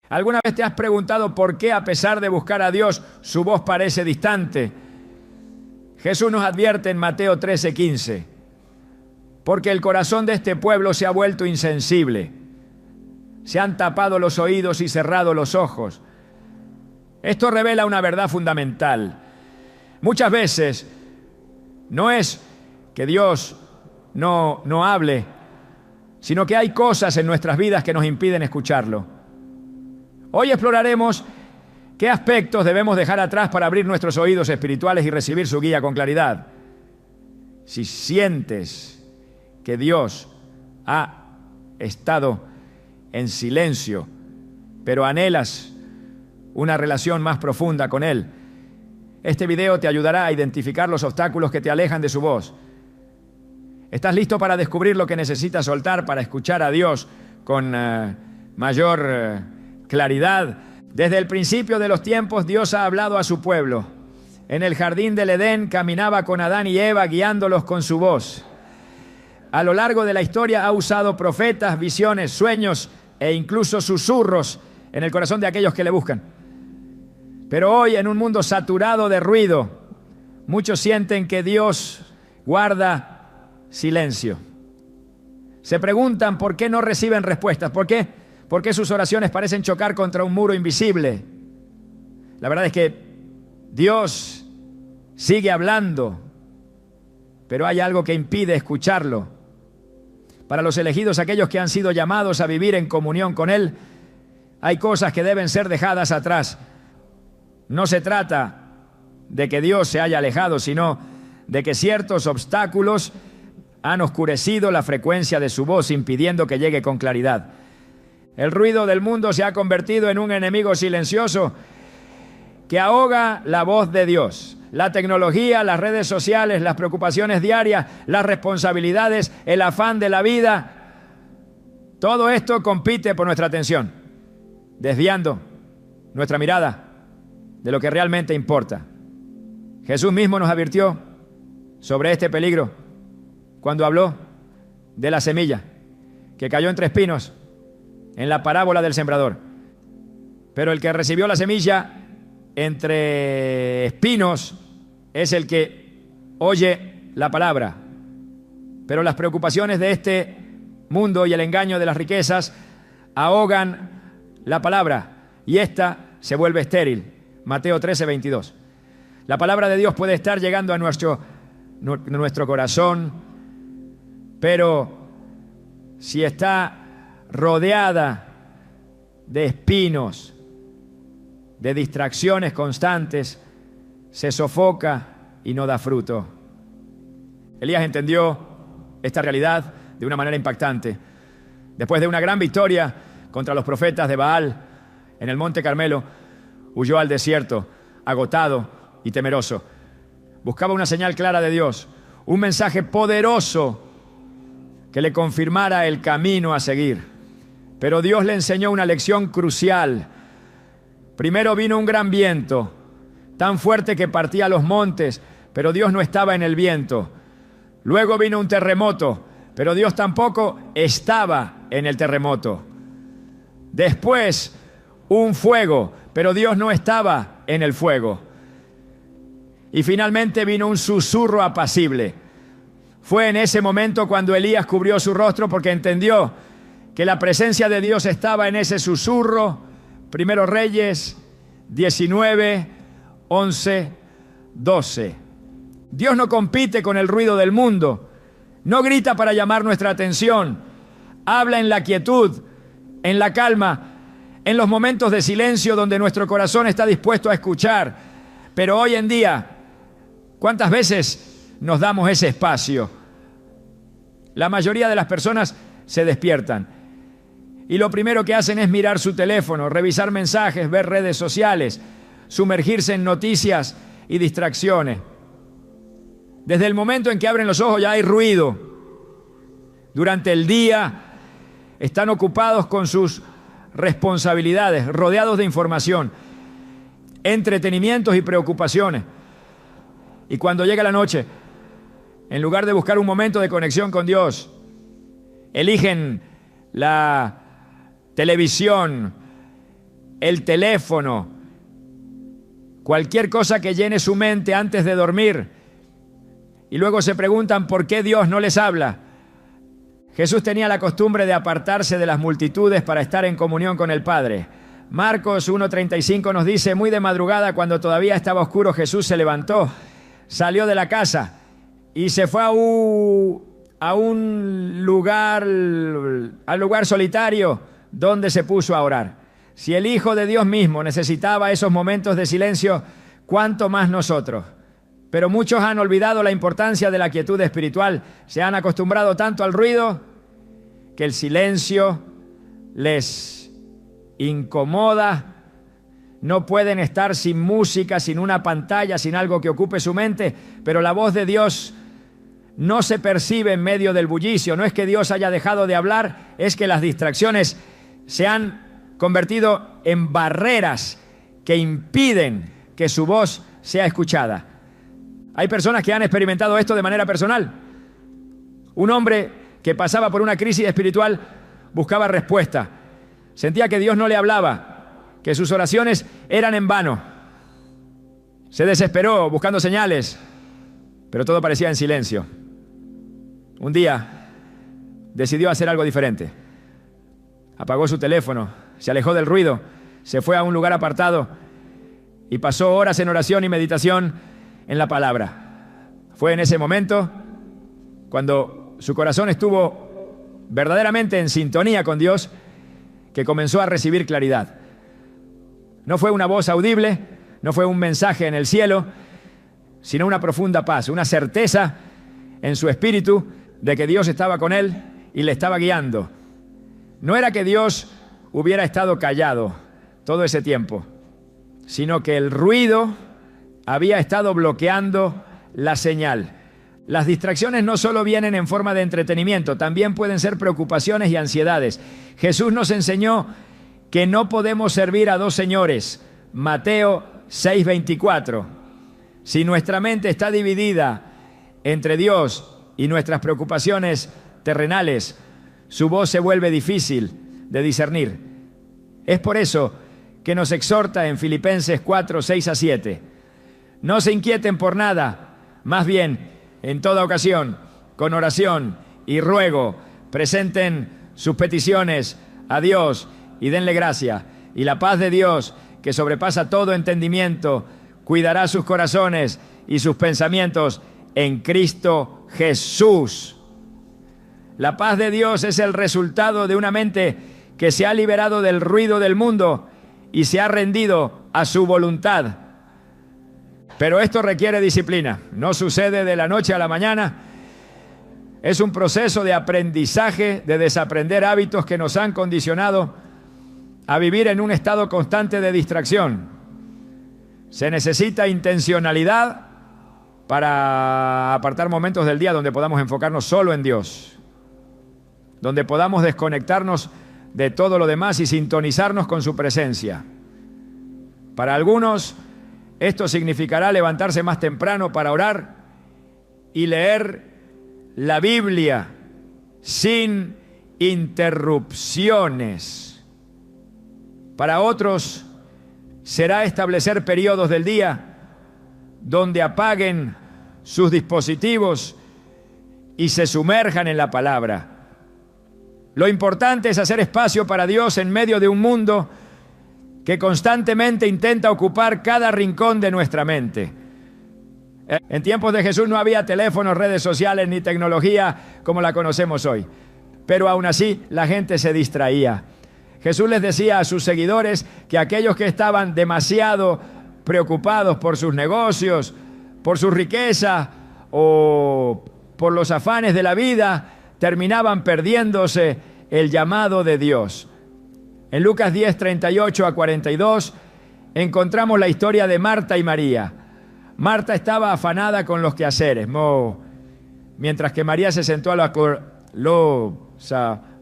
¿Alguna vez te has preguntado por qué, a pesar de buscar a Dios, su voz parece distante? Jesús nos advierte en Mateo 13:15, porque el corazón de este pueblo se ha vuelto insensible. Se han tapado los oídos y cerrado los ojos. Esto revela una verdad fundamental. Muchas veces no es que Dios no hable, sino que hay cosas en nuestras vidas que nos impiden escucharlo. Hoy exploraremos qué aspectos debemos dejar atrás para abrir nuestros oídos espirituales y recibir su guía con claridad. Si sientes que Dios ha estado en silencio, pero anhelas una relación más profunda con Él, este video te ayudará a identificar los obstáculos que te alejan de su voz. ¿Estás listo para descubrir lo que necesitas soltar para escuchar a Dios con mayor claridad? Desde el principio de los tiempos, Dios ha hablado a su pueblo. En el jardín del Edén caminaba con Adán y Eva, guiándolos con su voz. A lo largo de la historia ha usado profetas, visiones, sueños e incluso susurros en el corazón de aquellos que le buscan. Pero hoy, en un mundo saturado de ruido, muchos sienten que Dios guarda silencio. Se preguntan por qué no reciben respuestas. ¿Por qué? Porque sus oraciones parecen chocar contra un muro invisible. La verdad es que Dios sigue hablando, pero hay algo que impide escucharlo. Para los elegidos, aquellos que han sido llamados a vivir en comunión con Él, hay cosas que deben ser dejadas atrás. No se trata de que Dios se haya alejado, sino de que ciertos obstáculos han oscurecido la frecuencia de su voz, impidiendo que llegue con claridad. El ruido del mundo se ha convertido en un enemigo silencioso que ahoga la voz de Dios. La tecnología, las redes sociales, las preocupaciones diarias, las responsabilidades, el afán de la vida, todo esto compite por nuestra atención, desviando nuestra mirada de lo que realmente importa. Jesús mismo nos advirtió sobre este peligro cuando habló de la semilla que cayó entre espinos en la parábola del sembrador. Pero el que recibió la semilla entre espinos es el que oye la palabra. Pero las preocupaciones de este mundo y el engaño de las riquezas ahogan la palabra y ésta se vuelve estéril. Mateo 13:22. La palabra de Dios puede estar llegando a nuestro corazón, pero si está rodeada de espinos, de distracciones constantes, se sofoca y no da fruto. Elías entendió esta realidad de una manera impactante. Después de una gran victoria contra los profetas de Baal en el Monte Carmelo, huyó al desierto, agotado y temeroso. Buscaba una señal clara de Dios, un mensaje poderoso que le confirmara el camino a seguir. Pero Dios le enseñó una lección crucial. Primero vino un gran viento, tan fuerte que partía los montes, pero Dios no estaba en el viento. Luego vino un terremoto, pero Dios tampoco estaba en el terremoto. Después, un fuego, pero Dios no estaba en el fuego. Y finalmente vino un susurro apacible. Fue en ese momento cuando Elías cubrió su rostro porque entendió que la presencia de Dios estaba en ese susurro. Primero Reyes 19, 11, 12. Dios no compite con el ruido del mundo. No grita para llamar nuestra atención. Habla en la quietud, en la calma, en los momentos de silencio donde nuestro corazón está dispuesto a escuchar. Pero hoy en día, ¿cuántas veces nos damos ese espacio? La mayoría de las personas se despiertan y lo primero que hacen es mirar su teléfono, revisar mensajes, ver redes sociales, sumergirse en noticias y distracciones. Desde el momento en que abren los ojos ya hay ruido. Durante el día están ocupados con sus responsabilidades, rodeados de información, entretenimientos y preocupaciones. Y cuando llega la noche, en lugar de buscar un momento de conexión con Dios, eligen la televisión, el teléfono, cualquier cosa que llene su mente antes de dormir. Y luego se preguntan por qué Dios no les habla. Jesús tenía la costumbre de apartarse de las multitudes para estar en comunión con el Padre. Marcos 1:35 nos dice: muy de madrugada, cuando todavía estaba oscuro, Jesús se levantó, salió de la casa y se fue a un lugar, al lugar solitario, donde se puso a orar. Si el Hijo de Dios mismo necesitaba esos momentos de silencio, ¿cuánto más nosotros? Pero muchos han olvidado la importancia de la quietud espiritual. Se han acostumbrado tanto al ruido que el silencio les incomoda. No pueden estar sin música, sin una pantalla, sin algo que ocupe su mente. Pero la voz de Dios no se percibe en medio del bullicio. No es que Dios haya dejado de hablar, es que las distracciones se han convertido en barreras que impiden que su voz sea escuchada. Hay personas que han experimentado esto de manera personal. Un hombre que pasaba por una crisis espiritual buscaba respuesta. Sentía que Dios no le hablaba, que sus oraciones eran en vano. Se desesperó buscando señales, pero todo parecía en silencio. Un día decidió hacer algo diferente. Apagó su teléfono, se alejó del ruido, se fue a un lugar apartado y pasó horas en oración y meditación en la palabra. Fue en ese momento cuando su corazón estuvo verdaderamente en sintonía con Dios que comenzó a recibir claridad. No fue una voz audible, no fue un mensaje en el cielo, sino una profunda paz, una certeza en su espíritu de que Dios estaba con él y le estaba guiando. No era que Dios hubiera estado callado todo ese tiempo, sino que el ruido había estado bloqueando la señal. Las distracciones no solo vienen en forma de entretenimiento, también pueden ser preocupaciones y ansiedades. Jesús nos enseñó que no podemos servir a dos señores. Mateo 6:24. Si nuestra mente está dividida entre Dios y nuestras preocupaciones terrenales, su voz se vuelve difícil de discernir. Es por eso que nos exhorta en Filipenses 4:6-7. No se inquieten por nada, más bien, en toda ocasión, con oración y ruego, presenten sus peticiones a Dios y denle gracia. Y la paz de Dios, que sobrepasa todo entendimiento, cuidará sus corazones y sus pensamientos en Cristo Jesús. La paz de Dios es el resultado de una mente que se ha liberado del ruido del mundo y se ha rendido a su voluntad. Pero esto requiere disciplina. No sucede de la noche a la mañana. Es un proceso de aprendizaje, de desaprender hábitos que nos han condicionado a vivir en un estado constante de distracción. Se necesita intencionalidad para apartar momentos del día donde podamos enfocarnos solo en Dios, donde podamos desconectarnos de todo lo demás y sintonizarnos con su presencia. Para algunos, esto significará levantarse más temprano para orar y leer la Biblia sin interrupciones. Para otros, será establecer periodos del día donde apaguen sus dispositivos y se sumerjan en la palabra. Lo importante es hacer espacio para Dios en medio de un mundo que constantemente intenta ocupar cada rincón de nuestra mente. En tiempos de Jesús no había teléfonos, redes sociales ni tecnología como la conocemos hoy, pero aún así la gente se distraía. Jesús les decía a sus seguidores que aquellos que estaban demasiado preocupados por sus negocios, por su riqueza o por los afanes de la vida, terminaban perdiéndose el llamado de Dios. En Lucas 10, 38-42, encontramos la historia de Marta y María. Marta estaba afanada con los quehaceres, mientras que María se sentó a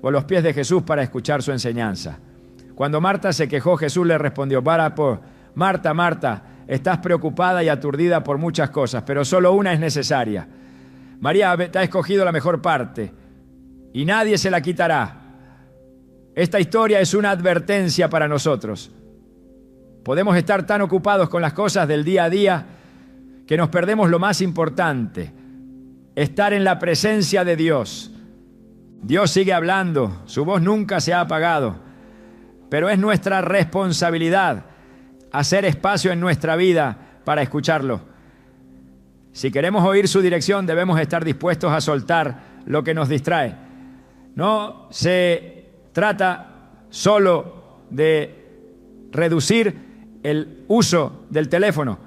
los pies de Jesús para escuchar su enseñanza. Cuando Marta se quejó, Jesús le respondió: Marta, Marta, estás preocupada y aturdida por muchas cosas, pero solo una es necesaria. María te ha escogido la mejor parte y nadie se la quitará. Esta historia es una advertencia para nosotros. Podemos estar tan ocupados con las cosas del día a día que nos perdemos lo más importante, estar en la presencia de Dios. Dios sigue hablando, su voz nunca se ha apagado, pero es nuestra responsabilidad hacer espacio en nuestra vida para escucharlo. Si queremos oír su dirección, debemos estar dispuestos a soltar lo que nos distrae. No se trata solo de reducir el uso del teléfono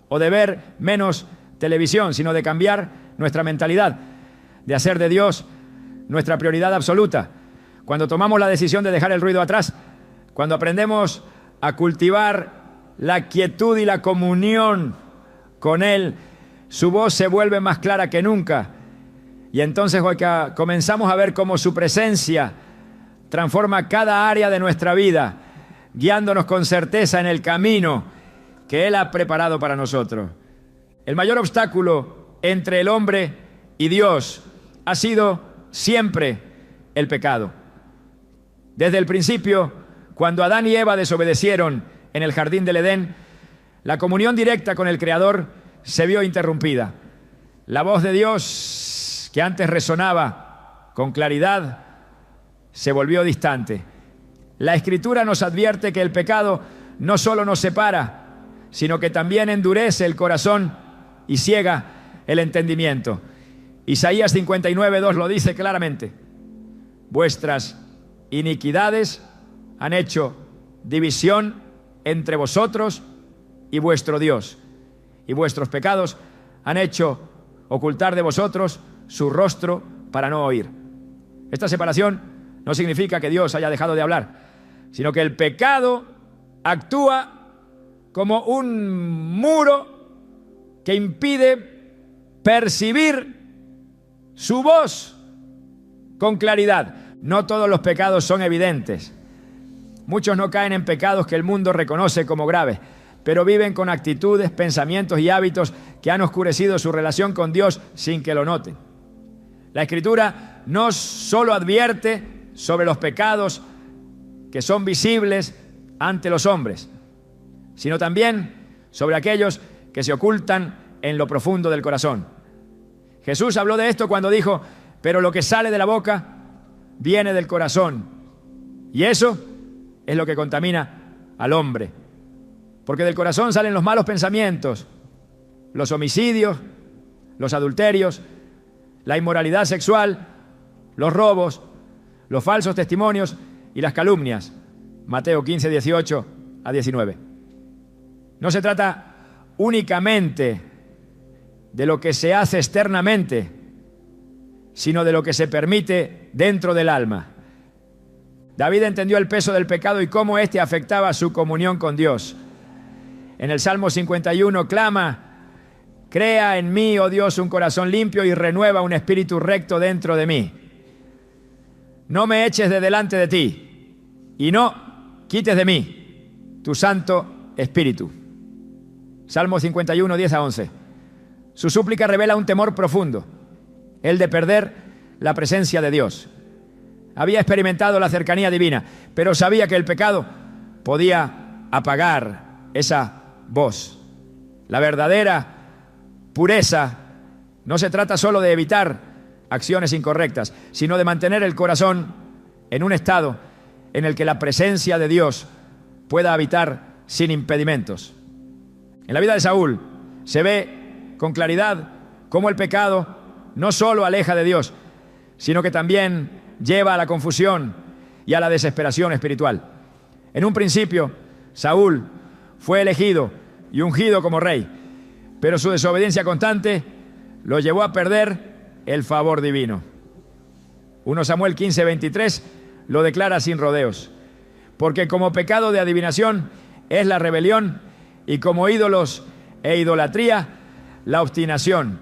o de ver menos televisión, sino de cambiar nuestra mentalidad, de hacer de Dios nuestra prioridad absoluta. Cuando tomamos la decisión de dejar el ruido atrás, cuando aprendemos a cultivar la quietud y la comunión con Él, su voz se vuelve más clara que nunca. Y entonces comenzamos a ver cómo su presencia transforma cada área de nuestra vida, guiándonos con certeza en el camino que Él ha preparado para nosotros. El mayor obstáculo entre el hombre y Dios ha sido siempre el pecado. Desde el principio, cuando Adán y Eva desobedecieron en el jardín del Edén, la comunión directa con el Creador se vio interrumpida. La voz de Dios, que antes resonaba con claridad, se volvió distante. La Escritura nos advierte que el pecado no solo nos separa, sino que también endurece el corazón y ciega el entendimiento. Isaías 59:2 lo dice claramente: vuestras iniquidades han hecho división entre vosotros y vuestro Dios, y vuestros pecados han hecho ocultar de vosotros su rostro para no oír. Esta separación no significa que Dios haya dejado de hablar, sino que el pecado actúa como un muro que impide percibir su voz con claridad. No todos los pecados son evidentes. Muchos no caen en pecados que el mundo reconoce como graves, pero viven con actitudes, pensamientos y hábitos que han oscurecido su relación con Dios sin que lo noten. La Escritura no solo advierte sobre los pecados que son visibles ante los hombres, sino también sobre aquellos que se ocultan en lo profundo del corazón. Jesús habló de esto cuando dijo: pero lo que sale de la boca viene del corazón, y eso es lo que contamina al hombre, porque del corazón salen los malos pensamientos, los homicidios, los adulterios, la inmoralidad sexual, los robos, los falsos testimonios y las calumnias. Mateo 15:18-19. No se trata únicamente de lo que se hace externamente, sino de lo que se permite dentro del alma. David entendió el peso del pecado y cómo éste afectaba su comunión con Dios. En el Salmo 51 clama: crea en mí, oh Dios, un corazón limpio y renueva un espíritu recto dentro de mí. No me eches de delante de ti y no quites de mí tu Santo Espíritu. Salmo 51, 10-11. Su súplica revela un temor profundo, el de perder la presencia de Dios. Había experimentado la cercanía divina, pero sabía que el pecado podía apagar esa voz. La verdadera pureza no se trata solo de evitar acciones incorrectas, sino de mantener el corazón en un estado en el que la presencia de Dios pueda habitar sin impedimentos. En la vida de Saúl se ve con claridad cómo el pecado no solo aleja de Dios, sino que también lleva a la confusión y a la desesperación espiritual. En un principio, Saúl fue elegido y ungido como rey, pero su desobediencia constante lo llevó a perder el favor divino. 1 Samuel 15:23 lo declara sin rodeos: porque como pecado de adivinación es la rebelión, y como ídolos e idolatría la obstinación.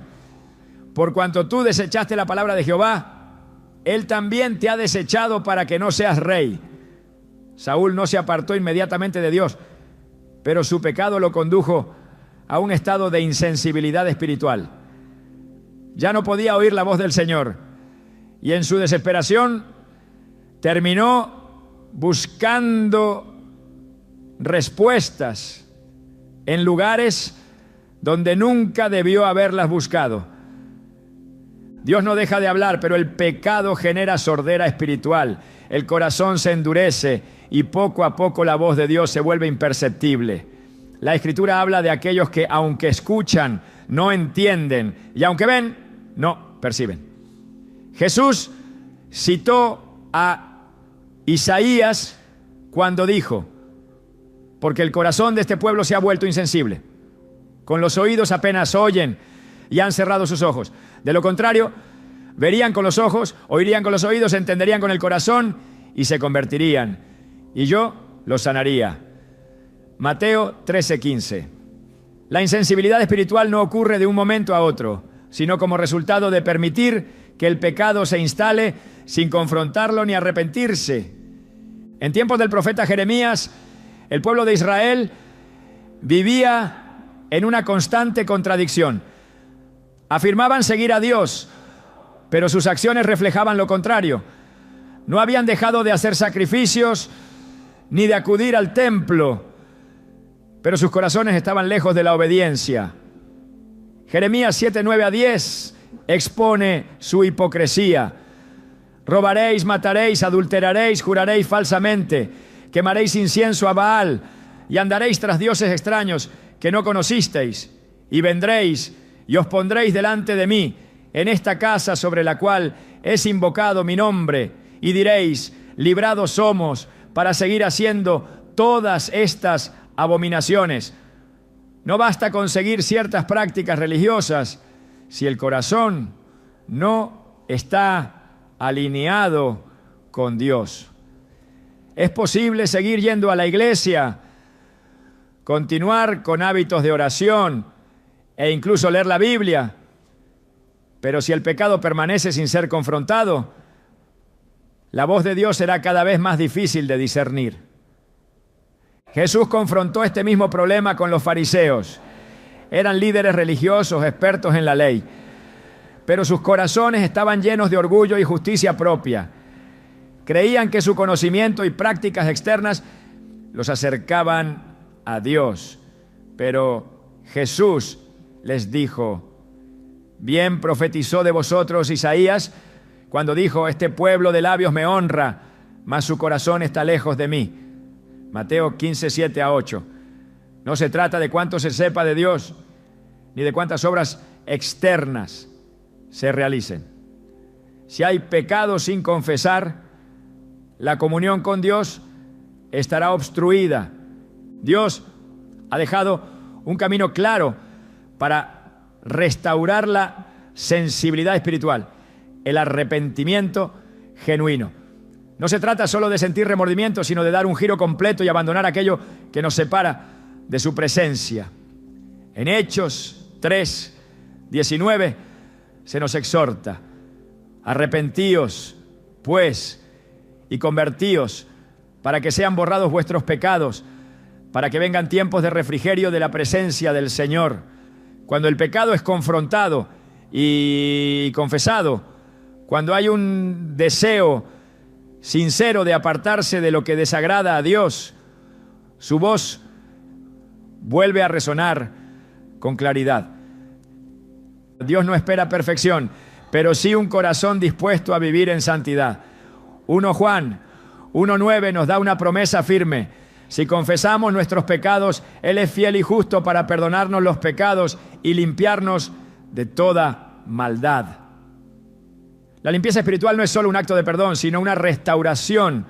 Por cuanto tú desechaste la palabra de Jehová, Él también te ha desechado para que no seas rey. Saúl no se apartó inmediatamente de Dios, pero su pecado lo condujo a un estado de insensibilidad espiritual. Ya no podía oír la voz del Señor, y en su desesperación terminó buscando respuestas en lugares donde nunca debió haberlas buscado. Dios no deja de hablar, pero el pecado genera sordera espiritual. El corazón se endurece y poco a poco la voz de Dios se vuelve imperceptible. La Escritura habla de aquellos que, aunque escuchan, no entienden, y aunque ven, no perciben. Jesús citó a Isaías cuando dijo: porque el corazón de este pueblo se ha vuelto insensible. Con los oídos apenas oyen y han cerrado sus ojos. De lo contrario, verían con los ojos, oirían con los oídos, entenderían con el corazón y se convertirían. Y yo los sanaría. Mateo 13:15. La insensibilidad espiritual no ocurre de un momento a otro, sino como resultado de permitir que el pecado se instale sin confrontarlo ni arrepentirse. En tiempos del profeta Jeremías, el pueblo de Israel vivía en una constante contradicción. Afirmaban seguir a Dios, pero sus acciones reflejaban lo contrario. No habían dejado de hacer sacrificios ni de acudir al templo, pero sus corazones estaban lejos de la obediencia. Jeremías 7:9-10 expone su hipocresía. Robaréis, mataréis, adulteraréis, juraréis falsamente, quemaréis incienso a Baal y andaréis tras dioses extraños que no conocisteis, y vendréis y os pondréis delante de mí en esta casa sobre la cual es invocado mi nombre, y diréis: librados somos para seguir haciendo todas estas abominaciones. No basta con seguir ciertas prácticas religiosas si el corazón no está alineado con Dios. Es posible seguir yendo a la iglesia, continuar con hábitos de oración e incluso leer la Biblia, pero si el pecado permanece sin ser confrontado, la voz de Dios será cada vez más difícil de discernir. Jesús confrontó este mismo problema con los fariseos. Eran líderes religiosos, expertos en la ley, pero sus corazones estaban llenos de orgullo y justicia propia. Creían que su conocimiento y prácticas externas los acercaban a Dios, pero Jesús les dijo: bien profetizó de vosotros Isaías cuando dijo: este pueblo de labios me honra, mas su corazón está lejos de mí. Mateo 15:7-8. No se trata de cuánto se sepa de Dios, ni de cuántas obras externas se realicen. Si hay pecado sin confesar, la comunión con Dios estará obstruida. Dios ha dejado un camino claro para restaurar la sensibilidad espiritual, el arrepentimiento genuino. No se trata solo de sentir remordimiento, sino de dar un giro completo y abandonar aquello que nos separa de su presencia. En Hechos 3:19 se nos exhorta: arrepentíos, pues, y convertíos, para que sean borrados vuestros pecados, para que vengan tiempos de refrigerio de la presencia del Señor. Cuando el pecado es confrontado y confesado, cuando hay un deseo sincero de apartarse de lo que desagrada a Dios, su voz vuelve a resonar con claridad. Dios no espera perfección, pero sí un corazón dispuesto a vivir en santidad. 1 Juan 1:9 nos da una promesa firme: si confesamos nuestros pecados, Él es fiel y justo para perdonarnos los pecados y limpiarnos de toda maldad. La limpieza espiritual no es solo un acto de perdón, sino una restauración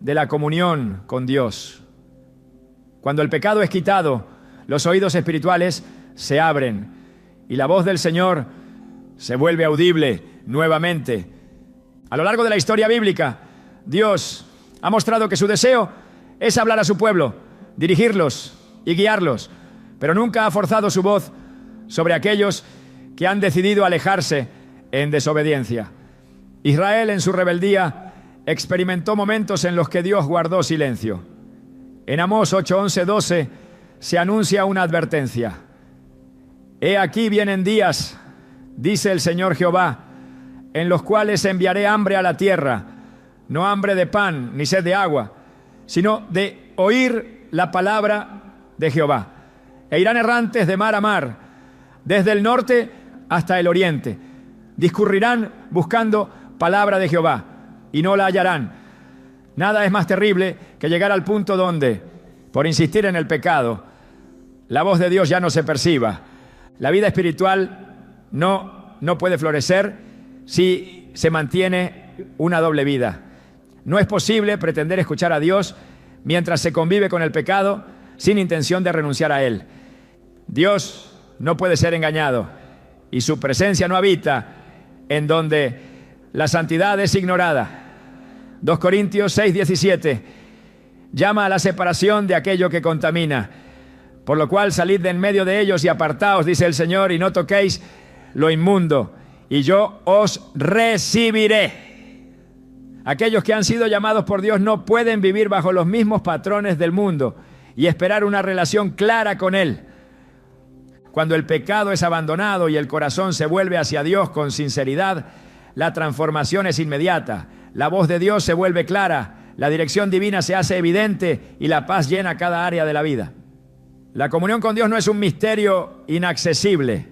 de la comunión con Dios. Cuando el pecado es quitado, los oídos espirituales se abren y la voz del Señor se vuelve audible nuevamente. A lo largo de la historia bíblica, Dios ha mostrado que su deseo es hablar a su pueblo, dirigirlos y guiarlos, pero nunca ha forzado su voz sobre aquellos que han decidido alejarse en desobediencia. Israel, en su rebeldía, experimentó momentos en los que Dios guardó silencio. En Amós 8:11-12 se anuncia una advertencia: he aquí vienen días, dice el Señor Jehová, en los cuales enviaré hambre a la tierra, no hambre de pan ni sed de agua, sino de oír la palabra de Jehová. E irán errantes de mar a mar, desde el norte hasta el oriente. Discurrirán buscando palabra de Jehová y no la hallarán. Nada es más terrible que llegar al punto donde, por insistir en el pecado, la voz de Dios ya no se perciba. La vida espiritual no puede florecer si se mantiene una doble vida. No es posible pretender escuchar a Dios mientras se convive con el pecado sin intención de renunciar a él. Dios no puede ser engañado y su presencia no habita en donde la santidad es ignorada. 2 Corintios 6:17 llama a la separación de aquello que contamina. Por lo cual salid de en medio de ellos y apartaos, dice el Señor, y no toquéis lo inmundo, y yo os recibiré. Aquellos que han sido llamados por Dios no pueden vivir bajo los mismos patrones del mundo y esperar una relación clara con Él. Cuando el pecado es abandonado y el corazón se vuelve hacia Dios con sinceridad, la transformación es inmediata. La voz de Dios se vuelve clara, la dirección divina se hace evidente y la paz llena cada área de la vida. La comunión con Dios no es un misterio inaccesible,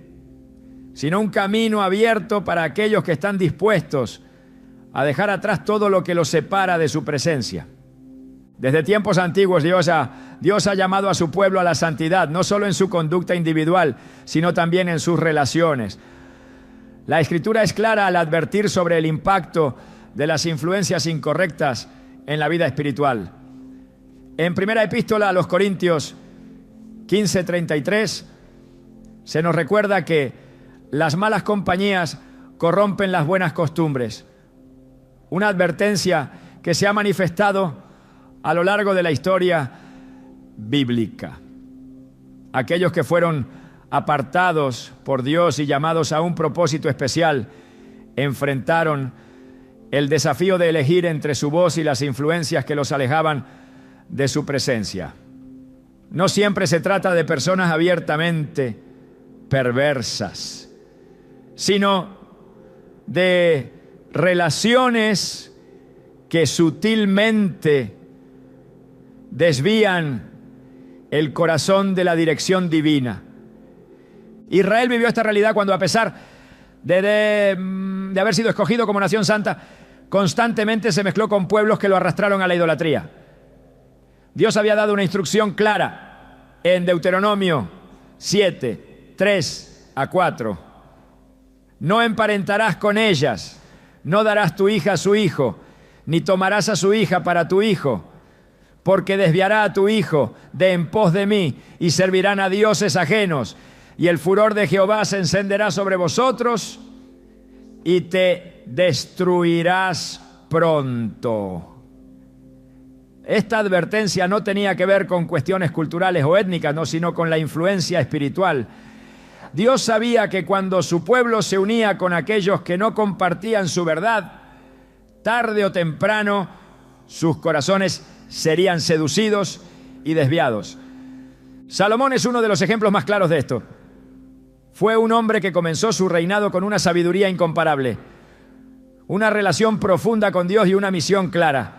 sino un camino abierto para aquellos que están dispuestos a dejar atrás todo lo que los separa de su presencia. Desde tiempos antiguos Dios ha llamado a su pueblo a la santidad, no solo en su conducta individual, sino también en sus relaciones. La Escritura es clara al advertir sobre el impacto de las influencias incorrectas en la vida espiritual. En primera epístola a los Corintios 15:33 se nos recuerda que las malas compañías corrompen las buenas costumbres. Una advertencia que se ha manifestado a lo largo de la historia bíblica. Aquellos que fueron apartados por Dios y llamados a un propósito especial enfrentaron el desafío de elegir entre su voz y las influencias que los alejaban de su presencia. No siempre se trata de personas abiertamente perversas, sino de relaciones que sutilmente desvían el corazón de la dirección divina. Israel vivió esta realidad cuando, a pesar de haber sido escogido como nación santa, constantemente se mezcló con pueblos que lo arrastraron a la idolatría. Dios había dado una instrucción clara en Deuteronomio 7:3-4. No emparentarás con ellas, no darás tu hija a su hijo, ni tomarás a su hija para tu hijo, porque desviará a tu hijo de en pos de mí y servirán a dioses ajenos, y el furor de Jehová se encenderá sobre vosotros y te destruirás pronto. Esta advertencia no tenía que ver con cuestiones culturales o étnicas, no, sino con la influencia espiritual. Dios sabía que cuando su pueblo se unía con aquellos que no compartían su verdad, tarde o temprano sus corazones serían seducidos y desviados. Salomón es uno de los ejemplos más claros de esto. Fue un hombre que comenzó su reinado con una sabiduría incomparable, una relación profunda con Dios y una misión clara.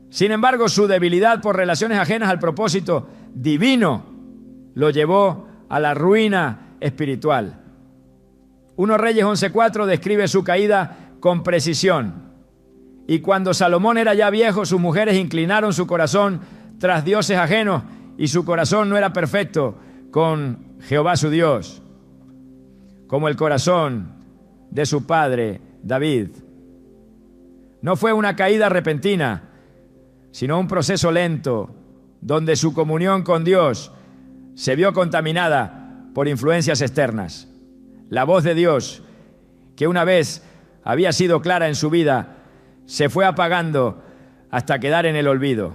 Sin embargo, su debilidad por relaciones ajenas al propósito divino lo llevó a la ruina espiritual. 1 Reyes 11:4 describe su caída con precisión. Y cuando Salomón era ya viejo, sus mujeres inclinaron su corazón tras dioses ajenos, y su corazón no era perfecto con Jehová su Dios, como el corazón de su padre David. No fue una caída repentina, sino un proceso lento, donde su comunión con Dios se vio contaminada por influencias externas. La voz de Dios, que una vez había sido clara en su vida, se fue apagando hasta quedar en el olvido.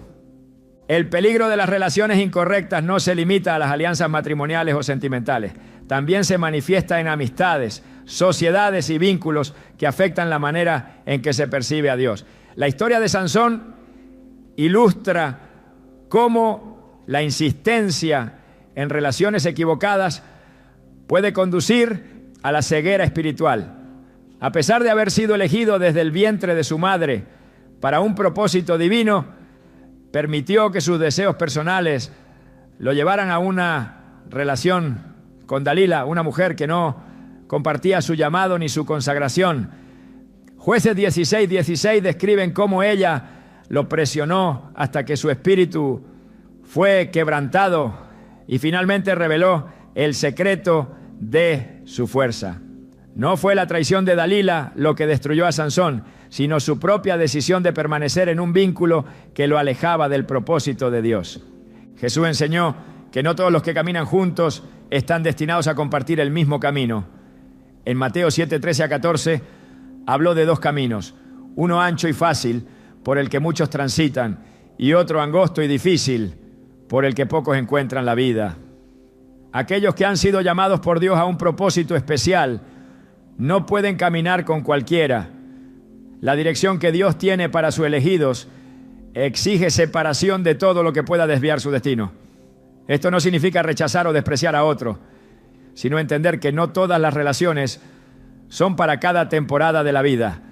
El peligro de las relaciones incorrectas no se limita a las alianzas matrimoniales o sentimentales. También se manifiesta en amistades, sociedades y vínculos que afectan la manera en que se percibe a Dios. La historia de Sansón ilustra cómo la insistencia en relaciones equivocadas puede conducir a la ceguera espiritual. A pesar de haber sido elegido desde el vientre de su madre para un propósito divino, permitió que sus deseos personales lo llevaran a una relación con Dalila, una mujer que no compartía su llamado ni su consagración. Jueces 16:16 describen cómo ella lo presionó hasta que su espíritu fue quebrantado y finalmente reveló el secreto de su fuerza. No fue la traición de Dalila lo que destruyó a Sansón, sino su propia decisión de permanecer en un vínculo que lo alejaba del propósito de Dios. Jesús enseñó que no todos los que caminan juntos están destinados a compartir el mismo camino. En Mateo 7:13-14 habló de dos caminos, uno ancho y fácil, por el que muchos transitan, y otro angosto y difícil, por el que pocos encuentran la vida. Aquellos que han sido llamados por Dios a un propósito especial no pueden caminar con cualquiera. La dirección que Dios tiene para sus elegidos exige separación de todo lo que pueda desviar su destino. Esto no significa rechazar o despreciar a otro, sino entender que no todas las relaciones son para cada temporada de la vida.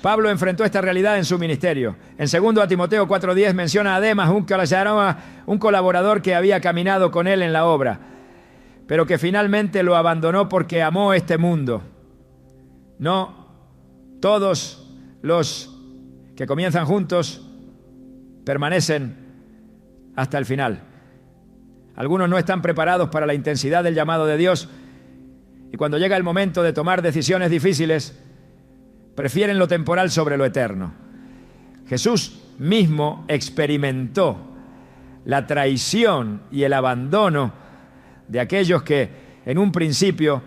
Pablo enfrentó esta realidad en su ministerio. En 2 Timoteo 4:10 menciona a Demas, un colaborador que había caminado con él en la obra, pero que finalmente lo abandonó porque amó este mundo. No todos los que comienzan juntos permanecen hasta el final. Algunos no están preparados para la intensidad del llamado de Dios y cuando llega el momento de tomar decisiones difíciles, prefieren lo temporal sobre lo eterno. Jesús mismo experimentó la traición y el abandono de aquellos que en un principio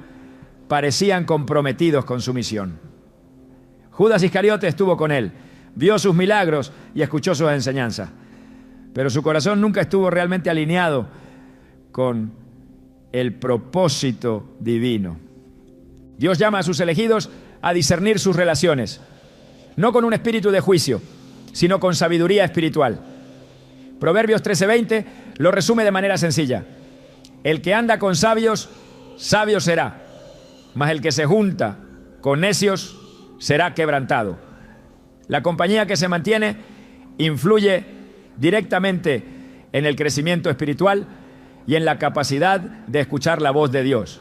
parecían comprometidos con su misión. Judas Iscariote estuvo con él, vio sus milagros y escuchó sus enseñanzas, pero su corazón nunca estuvo realmente alineado con el propósito divino. Dios llama a sus elegidos a discernir sus relaciones, no con un espíritu de juicio, sino con sabiduría espiritual. Proverbios 13:20 lo resume de manera sencilla. El que anda con sabios, sabio será, mas el que se junta con necios será quebrantado. La compañía que se mantiene influye directamente en el crecimiento espiritual y en la capacidad de escuchar la voz de Dios.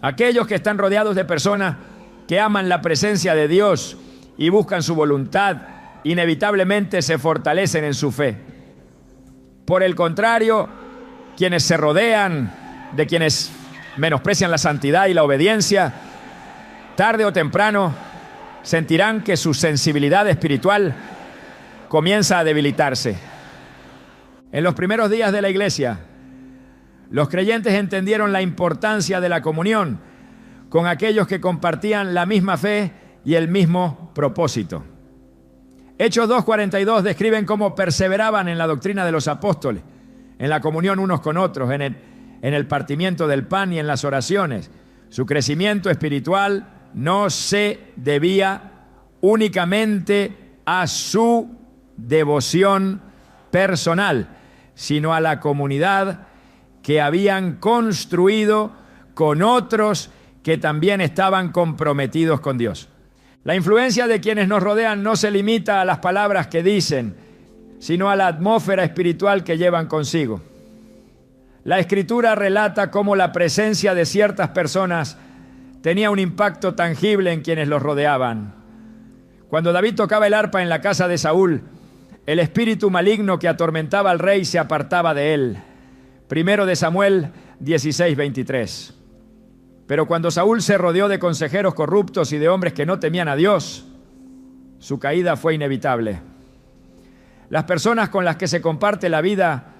Aquellos que están rodeados de personas que aman la presencia de Dios y buscan su voluntad, inevitablemente se fortalecen en su fe. Por el contrario, quienes se rodean de quienes menosprecian la santidad y la obediencia, tarde o temprano sentirán que su sensibilidad espiritual comienza a debilitarse. En los primeros días de la iglesia, los creyentes entendieron la importancia de la comunión con aquellos que compartían la misma fe y el mismo propósito. Hechos 2:42 describen cómo perseveraban en la doctrina de los apóstoles, en la comunión unos con otros, en el partimiento del pan y en las oraciones. Su crecimiento espiritual no se debía únicamente a su devoción personal, sino a la comunidad que habían construido con otros que también estaban comprometidos con Dios. La influencia de quienes nos rodean no se limita a las palabras que dicen, sino a la atmósfera espiritual que llevan consigo. La Escritura relata cómo la presencia de ciertas personas tenía un impacto tangible en quienes los rodeaban. Cuando David tocaba el arpa en la casa de Saúl, el espíritu maligno que atormentaba al rey se apartaba de él. 1 de Samuel 16:23. Pero cuando Saúl se rodeó de consejeros corruptos y de hombres que no temían a Dios, su caída fue inevitable. Las personas con las que se comparte la vida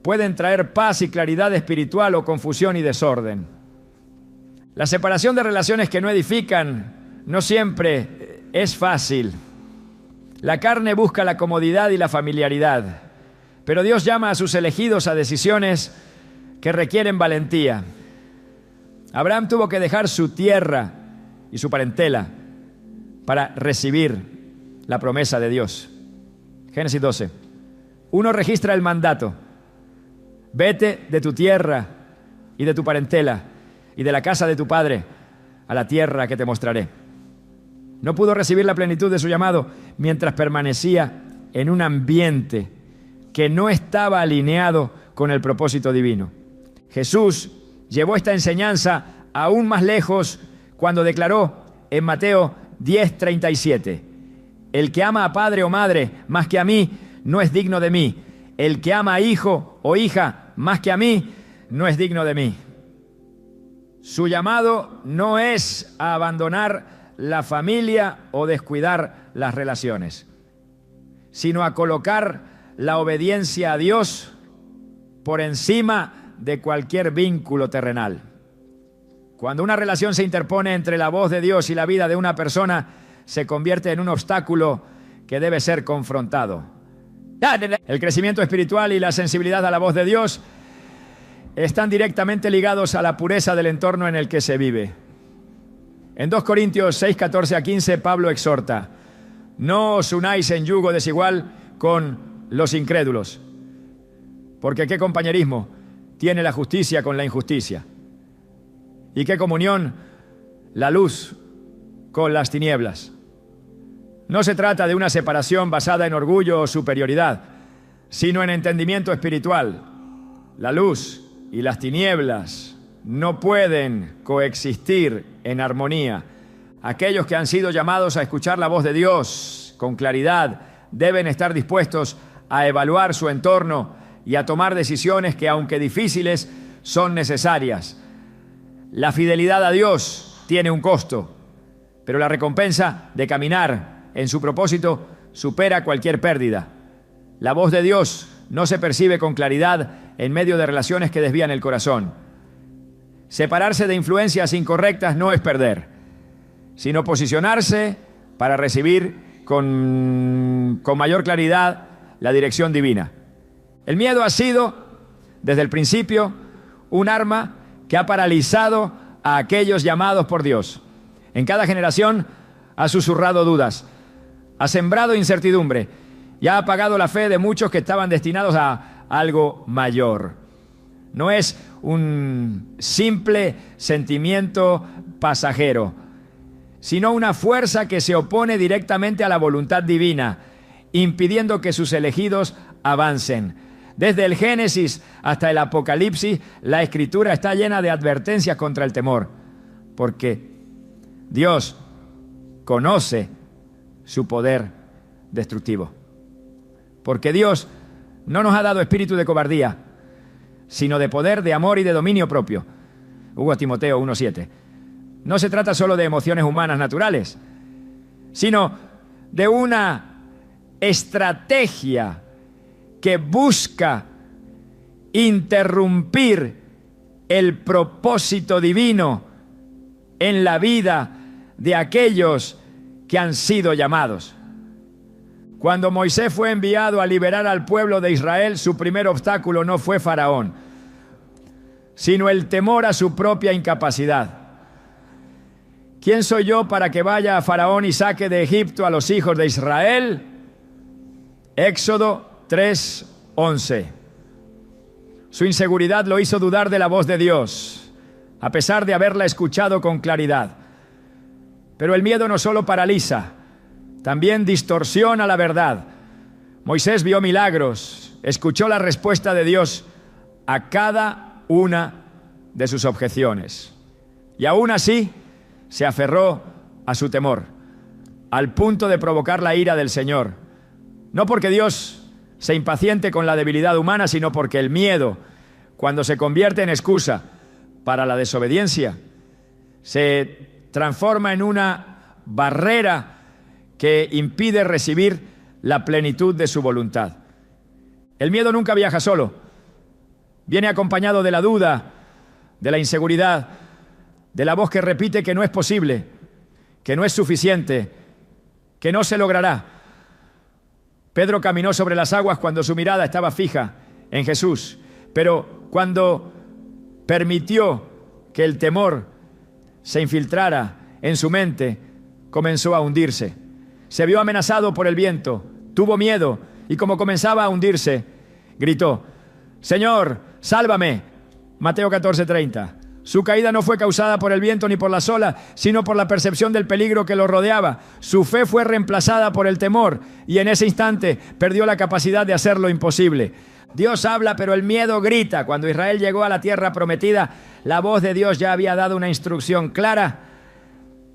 pueden traer paz y claridad espiritual o confusión y desorden. La separación de relaciones que no edifican no siempre es fácil. La carne busca la comodidad y la familiaridad, pero Dios llama a sus elegidos a decisiones que requieren valentía. Abraham tuvo que dejar su tierra y su parentela para recibir la promesa de Dios. Génesis 12. Uno registra el mandato. Vete de tu tierra y de tu parentela y de la casa de tu padre a la tierra que te mostraré. No pudo recibir la plenitud de su llamado mientras permanecía en un ambiente que no estaba alineado con el propósito divino. Jesús llevó esta enseñanza aún más lejos cuando declaró en Mateo 10:37: el que ama a padre o madre más que a mí no es digno de mí. El que ama a hijo o hija más que a mí no es digno de mí. Su llamado no es a abandonar la familia o descuidar las relaciones, sino a colocar la obediencia a Dios por encima de cualquier vínculo terrenal. Cuando una relación se interpone entre la voz de Dios y la vida de una persona, se convierte en un obstáculo que debe ser confrontado. El crecimiento espiritual y la sensibilidad a la voz de Dios están directamente ligados a la pureza del entorno en el que se vive. En 2 Corintios 6:14-15, Pablo exhorta: no os unáis en yugo desigual con los incrédulos, porque qué compañerismo tiene la justicia con la injusticia, y qué comunión la luz con las tinieblas. No se trata de una separación basada en orgullo o superioridad, sino en entendimiento espiritual. La luz y las tinieblas no pueden coexistir en armonía. Aquellos que han sido llamados a escuchar la voz de Dios con claridad deben estar dispuestos a evaluar su entorno y a tomar decisiones que, aunque difíciles, son necesarias. La fidelidad a Dios tiene un costo, pero la recompensa de caminar en su propósito supera cualquier pérdida. La voz de Dios no se percibe con claridad en medio de relaciones que desvían el corazón. Separarse de influencias incorrectas no es perder, sino posicionarse para recibir con mayor claridad la dirección divina. El miedo ha sido, desde el principio, un arma que ha paralizado a aquellos llamados por Dios. En cada generación ha susurrado dudas, ha sembrado incertidumbre y ha apagado la fe de muchos que estaban destinados a algo mayor. No es un simple sentimiento pasajero, sino una fuerza que se opone directamente a la voluntad divina, impidiendo que sus elegidos avancen. Desde el Génesis hasta el Apocalipsis, la Escritura está llena de advertencias contra el temor, porque Dios conoce su poder destructivo. Porque Dios no nos ha dado espíritu de cobardía, sino de poder, de amor y de dominio propio. 2 Timoteo 1:7. No se trata solo de emociones humanas naturales, sino de una estrategia que busca interrumpir el propósito divino en la vida de aquellos que han sido llamados. Cuando Moisés fue enviado a liberar al pueblo de Israel, su primer obstáculo no fue Faraón, sino el temor a su propia incapacidad. ¿Quién soy yo para que vaya a Faraón y saque de Egipto a los hijos de Israel? Éxodo 3:11. Su inseguridad lo hizo dudar de la voz de Dios, a pesar de haberla escuchado con claridad. Pero el miedo no solo paraliza, también distorsiona la verdad. Moisés vio milagros, escuchó la respuesta de Dios a cada una de sus objeciones. Y aún así, se aferró a su temor, al punto de provocar la ira del Señor. No porque Dios se impaciente con la debilidad humana, sino porque el miedo, cuando se convierte en excusa para la desobediencia, se transforma en una barrera que impide recibir la plenitud de su voluntad. El miedo nunca viaja solo. Viene acompañado de la duda, de la inseguridad, de la voz que repite que no es posible, que no es suficiente, que no se logrará. Pedro caminó sobre las aguas cuando su mirada estaba fija en Jesús, pero cuando permitió que el temor se infiltrara en su mente, comenzó a hundirse. Se vio amenazado por el viento, tuvo miedo y como comenzaba a hundirse, gritó: Señor, sálvame. Mateo 14:30. Su caída no fue causada por el viento ni por las olas, sino por la percepción del peligro que lo rodeaba. Su fe fue reemplazada por el temor y en ese instante perdió la capacidad de hacer lo imposible. Dios habla, pero el miedo grita. Cuando Israel llegó a la tierra prometida, la voz de Dios ya había dado una instrucción clara.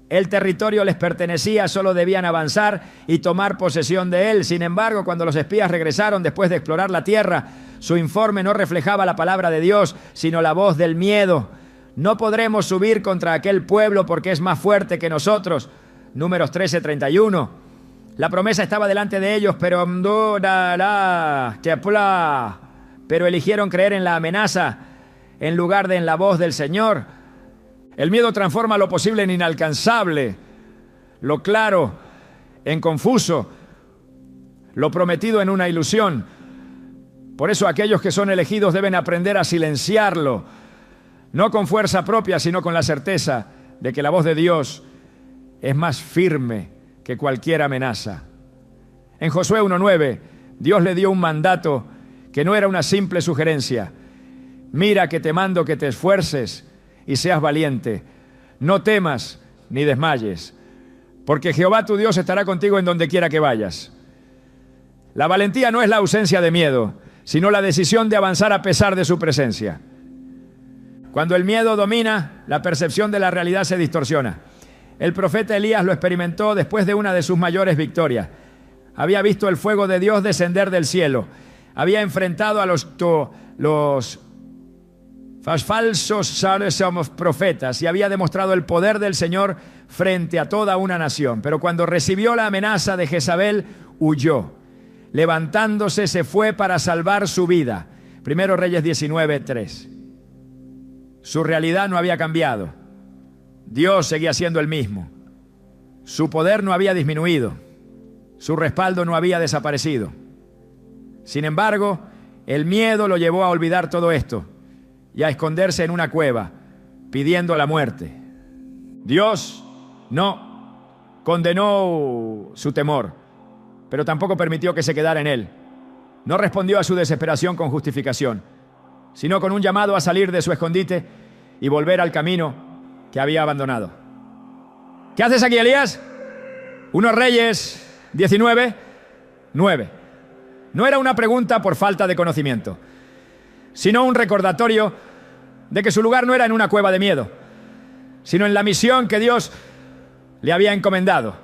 El territorio les pertenecía, solo debían avanzar y tomar posesión de él. Sin embargo, cuando los espías regresaron después de explorar la tierra, su informe no reflejaba la palabra de Dios, sino la voz del miedo. No podremos subir contra aquel pueblo porque es más fuerte que nosotros. Números 13:31. La promesa estaba delante de ellos, pero eligieron creer en la amenaza en lugar de en la voz del Señor. El miedo transforma lo posible en inalcanzable, lo claro en confuso, lo prometido en una ilusión. Por eso aquellos que son elegidos deben aprender a silenciarlo, no con fuerza propia, sino con la certeza de que la voz de Dios es más firme que cualquier amenaza. En Josué 1:9, Dios le dio un mandato que no era una simple sugerencia. Mira que te mando que te esfuerces y seas valiente. No temas ni desmayes, porque Jehová tu Dios estará contigo en donde quiera que vayas. La valentía no es la ausencia de miedo, sino la decisión de avanzar a pesar de su presencia. Cuando el miedo domina, la percepción de la realidad se distorsiona. El profeta Elías lo experimentó después de una de sus mayores victorias. Había visto el fuego de Dios descender del cielo. Había enfrentado a los falsos profetas y había demostrado el poder del Señor frente a toda una nación. Pero cuando recibió la amenaza de Jezabel, huyó. Levantándose, se fue para salvar su vida. Primero Reyes 19:3. Su realidad no había cambiado. Dios seguía siendo el mismo. Su poder no había disminuido. Su respaldo no había desaparecido. Sin embargo, el miedo lo llevó a olvidar todo esto y a esconderse en una cueva, pidiendo la muerte. Dios no condenó su temor, pero tampoco permitió que se quedara en él. No respondió a su desesperación con justificación, sino con un llamado a salir de su escondite y volver al camino que había abandonado. ¿Qué haces aquí, Elías? 1 Reyes 19:9. No era una pregunta por falta de conocimiento, sino un recordatorio de que su lugar no era en una cueva de miedo, sino en la misión que Dios le había encomendado.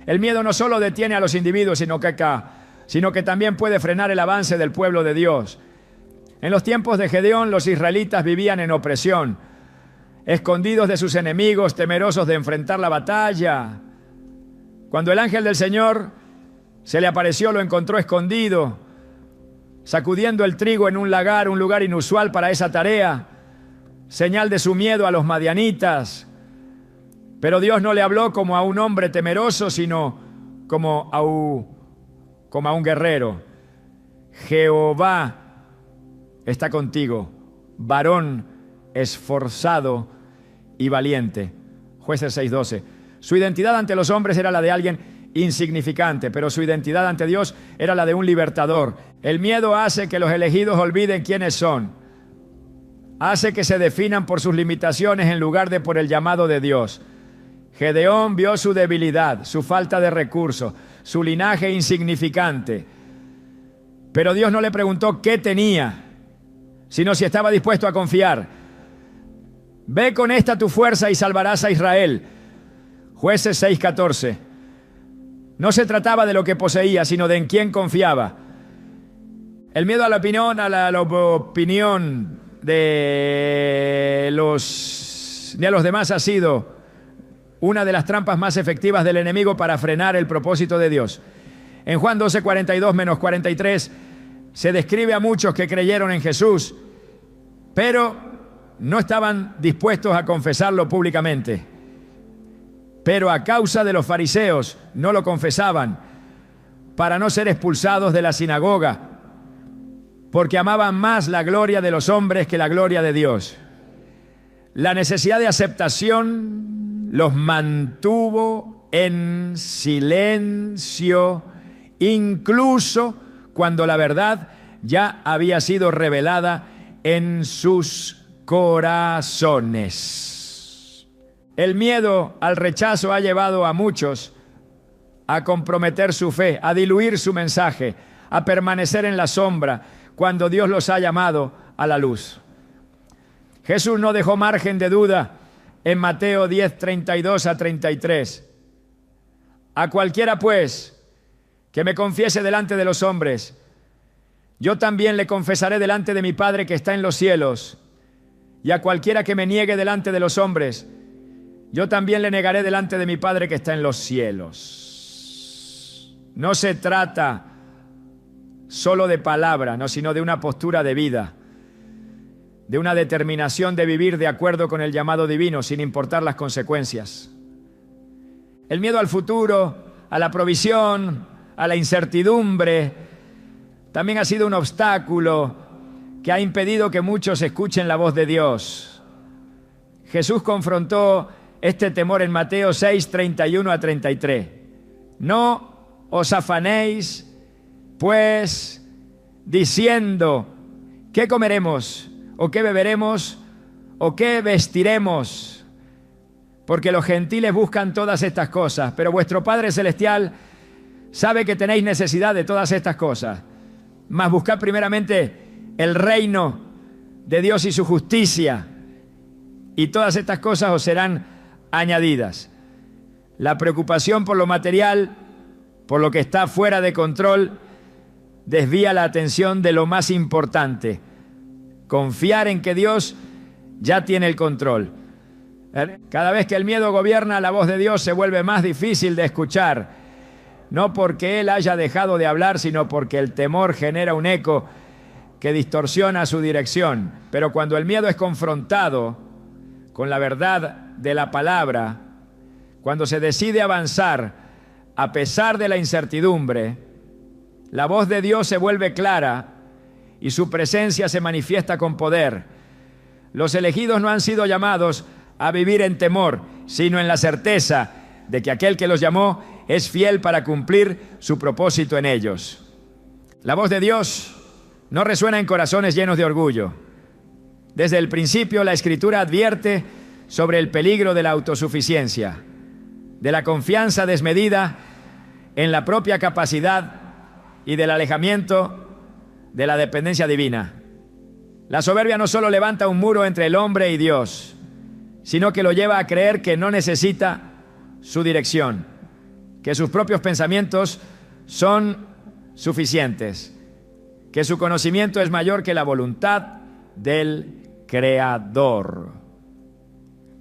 El miedo no solo detiene a los individuos, sino que también puede frenar el avance del pueblo de Dios. En los tiempos de Gedeón, los israelitas vivían en opresión, escondidos de sus enemigos, temerosos de enfrentar la batalla. Cuando el ángel del Señor se le apareció, lo encontró escondido, sacudiendo el trigo en un lagar, un lugar inusual para esa tarea, señal de su miedo a los madianitas. Pero Dios no le habló como a un hombre temeroso, sino como a un guerrero. Jehová está contigo, varón esforzado y valiente. Jueces 6:12. Su identidad ante los hombres era la de alguien insignificante, pero su identidad ante Dios era la de un libertador. El miedo hace que los elegidos olviden quiénes son. Hace que se definan por sus limitaciones en lugar de por el llamado de Dios. Gedeón vio su debilidad, su falta de recursos, su linaje insignificante. Pero Dios no le preguntó qué tenía, sino si estaba dispuesto a confiar. Ve con esta tu fuerza y salvarás a Israel. Jueces 6:14. No se trataba de lo que poseía, sino de en quién confiaba. El miedo a la opinión, de los demás ha sido una de las trampas más efectivas del enemigo para frenar el propósito de Dios. En Juan 12:42-43 se describe a muchos que creyeron en Jesús, pero no estaban dispuestos a confesarlo públicamente. Pero a causa de los fariseos no lo confesaban para no ser expulsados de la sinagoga, porque amaban más la gloria de los hombres que la gloria de Dios. La necesidad de aceptación los mantuvo en silencio, incluso cuando la verdad ya había sido revelada en sus corazones. El miedo al rechazo ha llevado a muchos a comprometer su fe, a diluir su mensaje, a permanecer en la sombra cuando Dios los ha llamado a la luz. Jesús no dejó margen de duda en Mateo 10, 32 a 33. A cualquiera, pues, que me confiese delante de los hombres, yo también le confesaré delante de mi Padre que está en los cielos. Y a cualquiera que me niegue delante de los hombres, yo también le negaré delante de mi Padre que está en los cielos. No se trata solo de palabra, no, sino de una postura de vida, de una determinación de vivir de acuerdo con el llamado divino, sin importar las consecuencias. El miedo al futuro, a la provisión, a la incertidumbre, también ha sido un obstáculo que ha impedido que muchos escuchen la voz de Dios. Jesús confrontó este temor en Mateo 6, 31 a 33. No os afanéis, pues, diciendo, ¿qué comeremos? ¿O qué beberemos? ¿O qué vestiremos? Porque los gentiles buscan todas estas cosas, pero vuestro Padre Celestial sabe que tenéis necesidad de todas estas cosas. Mas buscad primeramente el reino de Dios y su justicia, y todas estas cosas os serán añadidas. La preocupación por lo material, por lo que está fuera de control, desvía la atención de lo más importante: confiar en que Dios ya tiene el control. Cada vez que el miedo gobierna, la voz de Dios se vuelve más difícil de escuchar, no porque Él haya dejado de hablar, sino porque el temor genera un eco que distorsiona su dirección. Pero cuando el miedo es confrontado con la verdad de la palabra, cuando se decide avanzar a pesar de la incertidumbre, la voz de Dios se vuelve clara y su presencia se manifiesta con poder. Los elegidos no han sido llamados a vivir en temor, sino en la certeza de que aquel que los llamó es fiel para cumplir su propósito en ellos. La voz de Dios no resuena en corazones llenos de orgullo. Desde el principio, la Escritura advierte sobre el peligro de la autosuficiencia, de la confianza desmedida en la propia capacidad y del alejamiento de la dependencia divina. La soberbia no solo levanta un muro entre el hombre y Dios, sino que lo lleva a creer que no necesita su dirección, que sus propios pensamientos son suficientes, que su conocimiento es mayor que la voluntad del Creador.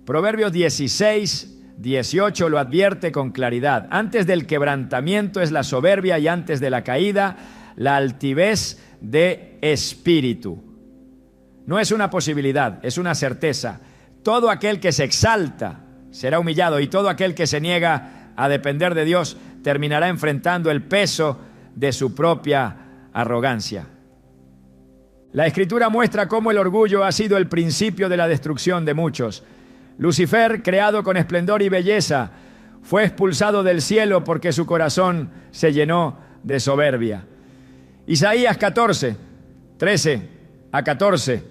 Proverbios 16, 18 lo advierte con claridad. Antes del quebrantamiento es la soberbia, y antes de la caída la altivez de espíritu. No es una posibilidad, es una certeza. Todo aquel que se exalta será humillado, y todo aquel que se niega a depender de Dios terminará enfrentando el peso de su propia arrogancia. La Escritura muestra cómo el orgullo ha sido el principio de la destrucción de muchos. Lucifer, creado con esplendor y belleza, fue expulsado del cielo porque su corazón se llenó de soberbia. Isaías 14, 13 a 14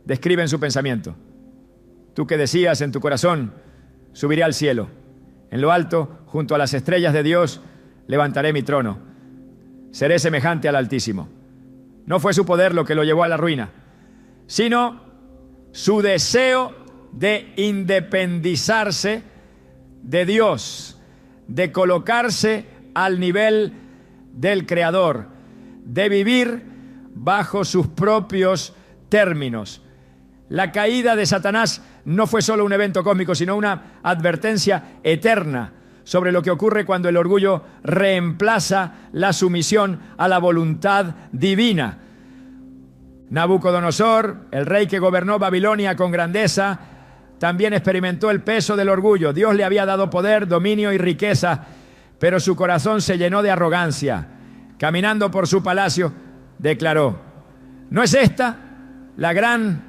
describen su pensamiento. Tú que decías en tu corazón, subiré al cielo. En lo alto, junto a las estrellas de Dios, levantaré mi trono. Seré semejante al Altísimo. No fue su poder lo que lo llevó a la ruina, sino su deseo de independizarse de Dios, de colocarse al nivel del Creador, de vivir bajo sus propios términos. La caída de Satanás no fue solo un evento cósmico, sino una advertencia eterna sobre lo que ocurre cuando el orgullo reemplaza la sumisión a la voluntad divina. Nabucodonosor, el rey que gobernó Babilonia con grandeza, también experimentó el peso del orgullo. Dios le había dado poder, dominio y riqueza, pero su corazón se llenó de arrogancia. Caminando por su palacio, declaró: ¿no es esta la gran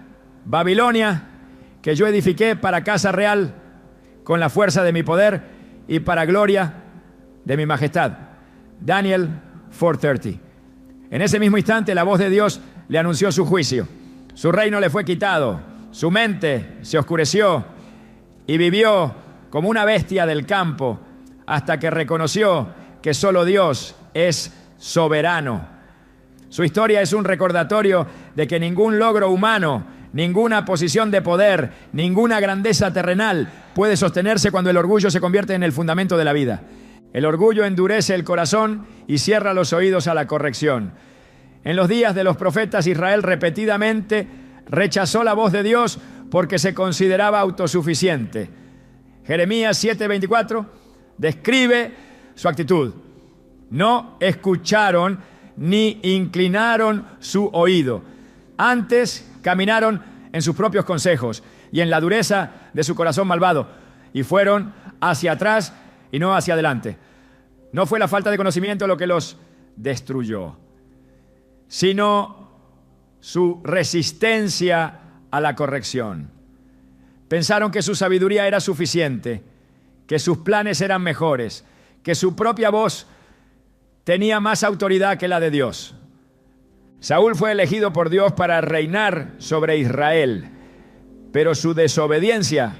Babilonia que yo edifiqué para casa real con la fuerza de mi poder y para gloria de mi majestad? Daniel 4:30. En ese mismo instante la voz de Dios le anunció su juicio. Su reino le fue quitado Su mente se oscureció y vivió como una bestia del campo hasta que reconoció que solo Dios es soberano. Su historia es un recordatorio de que ningún logro humano, ninguna posición de poder, ninguna grandeza terrenal puede sostenerse cuando el orgullo se convierte en el fundamento de la vida. El orgullo endurece el corazón y cierra los oídos a la corrección. En los días de los profetas, Israel repetidamente rechazó la voz de Dios porque se consideraba autosuficiente. Jeremías 7:24 describe su actitud. No escucharon ni inclinaron su oído. Antes caminaron en sus propios consejos y en la dureza de su corazón malvado, y fueron hacia atrás y no hacia adelante. No fue la falta de conocimiento lo que los destruyó, sino su resistencia a la corrección. Pensaron que su sabiduría era suficiente, que sus planes eran mejores, que su propia voz tenía más autoridad que la de Dios. Saúl fue elegido por Dios para reinar sobre Israel, pero su desobediencia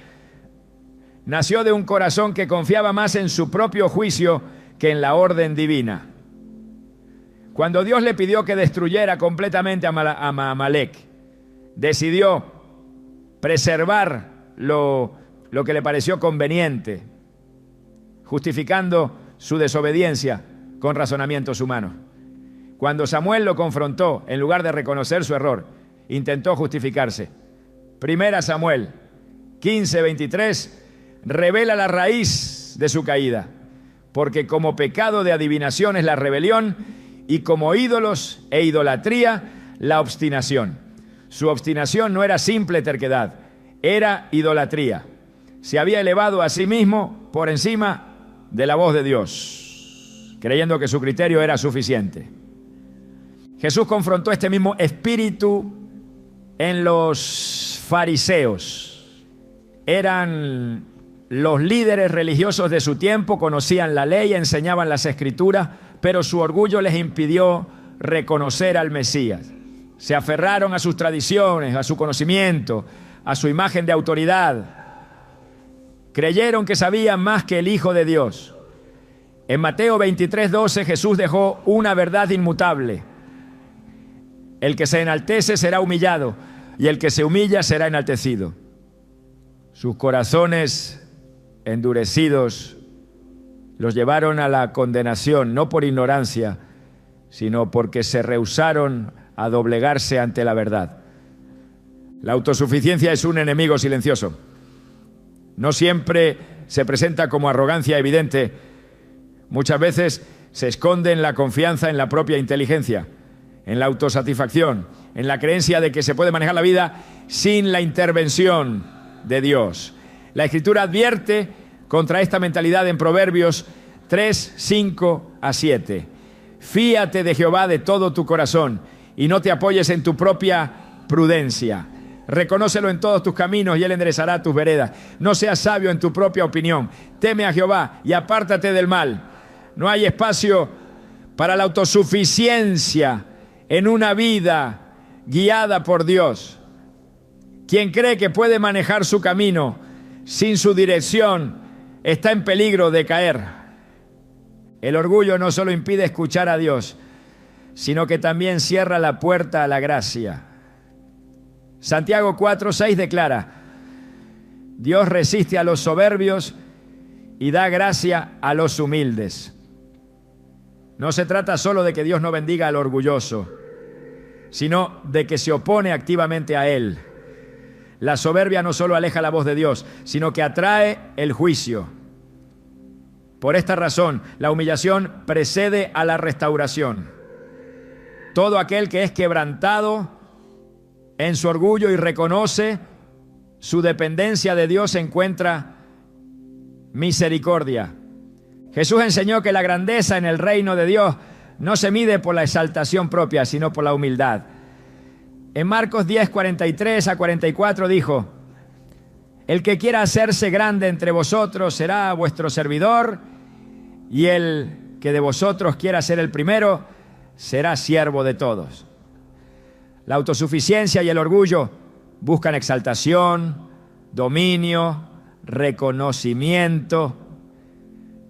nació de un corazón que confiaba más en su propio juicio que en la orden divina. Cuando Dios le pidió que destruyera completamente a Amalek, decidió preservar lo que le pareció conveniente, justificando su desobediencia con razonamientos humanos. Cuando Samuel lo confrontó, en lugar de reconocer su error, intentó justificarse. Primera Samuel 15:23 revela la raíz de su caída, porque como pecado de adivinación es la rebelión, y como ídolos e idolatría la obstinación. Su obstinación no era simple terquedad, era idolatría. Se había elevado a sí mismo por encima de la voz de Dios, creyendo que su criterio era suficiente. Jesús confrontó este mismo espíritu en los fariseos. Eran los líderes religiosos de su tiempo, conocían la ley, enseñaban las escrituras, pero su orgullo les impidió reconocer al Mesías. Se aferraron a sus tradiciones, a su conocimiento, a su imagen de autoridad. Creyeron que sabían más que el Hijo de Dios. En Mateo 23:12 Jesús dejó una verdad inmutable: el que se enaltece será humillado, y el que se humilla será enaltecido. Sus corazones endurecidos los llevaron a la condenación, no por ignorancia, sino porque se rehusaron a doblegarse ante la verdad. La autosuficiencia es un enemigo silencioso. No siempre se presenta como arrogancia evidente. Muchas veces se esconde en la confianza en la propia inteligencia, en la autosatisfacción, en la creencia de que se puede manejar la vida sin la intervención de Dios. La Escritura advierte contra esta mentalidad en Proverbios 3:5-7. Fíate de Jehová de todo tu corazón y no te apoyes en tu propia prudencia. Reconócelo en todos tus caminos y Él enderezará tus veredas. No seas sabio en tu propia opinión. Teme a Jehová y apártate del mal. No hay espacio para la autosuficiencia en una vida guiada por Dios. Quien cree que puede manejar su camino sin su dirección está en peligro de caer. El orgullo no solo impide escuchar a Dios, sino que también cierra la puerta a la gracia. Santiago 4:6 declara: Dios resiste a los soberbios y da gracia a los humildes. No se trata solo de que Dios no bendiga al orgulloso, sino de que se opone activamente a él. La soberbia no solo aleja la voz de Dios, sino que atrae el juicio. Por esta razón, la humillación precede a la restauración. Todo aquel que es quebrantado en su orgullo y reconoce su dependencia de Dios encuentra misericordia. Jesús enseñó que la grandeza en el reino de Dios no se mide por la exaltación propia, sino por la humildad. En Marcos 10:43-44 dijo: el que quiera hacerse grande entre vosotros será vuestro servidor, y el que de vosotros quiera ser el primero será siervo de todos. La autosuficiencia y el orgullo buscan exaltación, dominio, reconocimiento.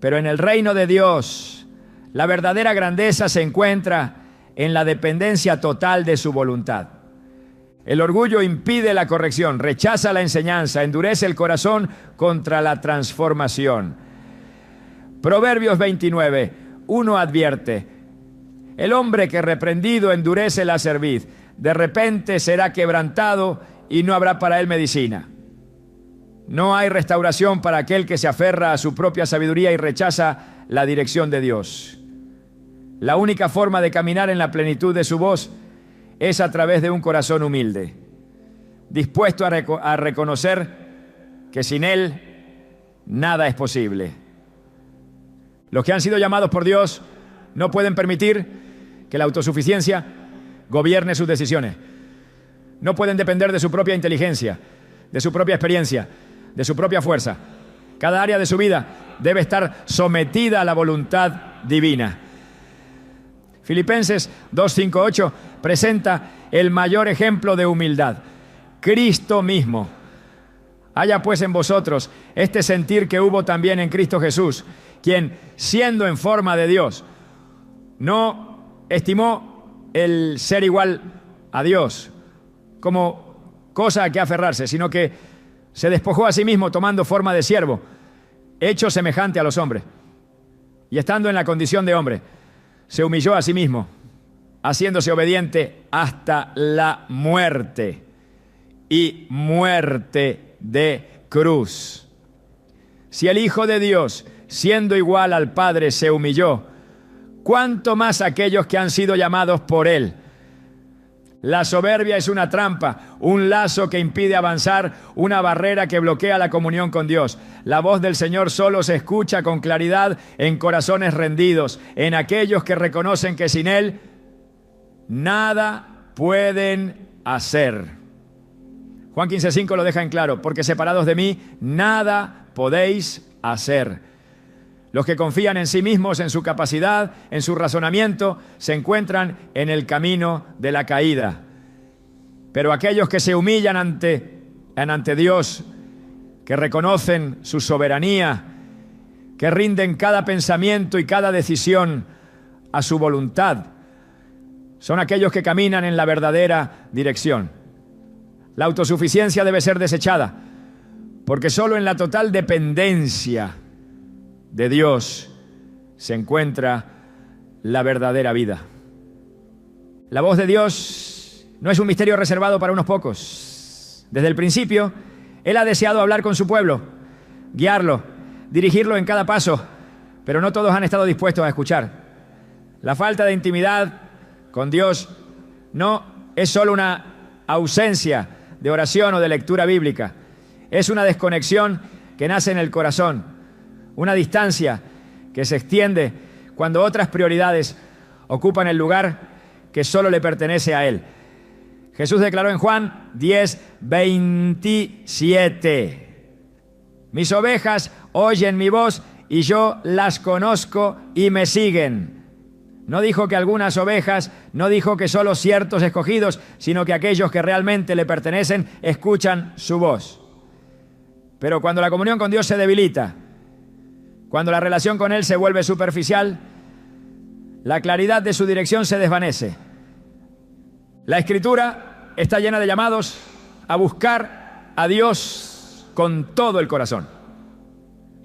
Pero en el reino de Dios, la verdadera grandeza se encuentra en la dependencia total de su voluntad. El orgullo impide la corrección, rechaza la enseñanza, endurece el corazón contra la transformación. Proverbios 29, 1 advierte: el hombre que reprendido endurece la cerviz, de repente será quebrantado y no habrá para él medicina. No hay restauración para aquel que se aferra a su propia sabiduría y rechaza la dirección de Dios. La única forma de caminar en la plenitud de su voz es a través de un corazón humilde, dispuesto a reconocer que sin Él nada es posible. Los que han sido llamados por Dios no pueden permitir que la autosuficiencia gobierne sus decisiones. No pueden depender de su propia inteligencia, de su propia experiencia, de su propia fuerza. Cada área de su vida debe estar sometida a la voluntad divina. Filipenses 2:5-8 presenta el mayor ejemplo de humildad: Cristo mismo. Haya pues en vosotros este sentir que hubo también en Cristo Jesús, quien, siendo en forma de Dios, no estimó el ser igual a Dios como cosa a que aferrarse, sino que se despojó a sí mismo tomando forma de siervo, hecho semejante a los hombres. Y estando en la condición de hombre, se humilló a sí mismo, haciéndose obediente hasta la muerte, y muerte de cruz. Si el Hijo de Dios, siendo igual al Padre, se humilló, ¿cuánto más aquellos que han sido llamados por Él? La soberbia es una trampa, un lazo que impide avanzar, una barrera que bloquea la comunión con Dios. La voz del Señor solo se escucha con claridad en corazones rendidos, en aquellos que reconocen que sin Él nada pueden hacer. Juan 15:5 lo deja en claro: porque separados de mí nada podéis hacer. Los que confían en sí mismos, en su capacidad, en su razonamiento, se encuentran en el camino de la caída. Pero aquellos que se humillan ante Dios, que reconocen su soberanía, que rinden cada pensamiento y cada decisión a su voluntad, son aquellos que caminan en la verdadera dirección. La autosuficiencia debe ser desechada, porque solo en la total dependencia de Dios se encuentra la verdadera vida. La voz de Dios no es un misterio reservado para unos pocos. Desde el principio, Él ha deseado hablar con su pueblo, guiarlo, dirigirlo en cada paso, pero no todos han estado dispuestos a escuchar. La falta de intimidad con Dios no es solo una ausencia de oración o de lectura bíblica, es una desconexión que nace en el corazón. Una distancia que se extiende cuando otras prioridades ocupan el lugar que solo le pertenece a Él. Jesús declaró en Juan 10:27: mis ovejas oyen mi voz y yo las conozco y me siguen. No dijo que algunas ovejas, no dijo que solo ciertos escogidos, sino que aquellos que realmente le pertenecen escuchan su voz. Pero cuando la comunión con Dios se debilita, cuando la relación con Él se vuelve superficial, la claridad de su dirección se desvanece. La Escritura está llena de llamados a buscar a Dios con todo el corazón.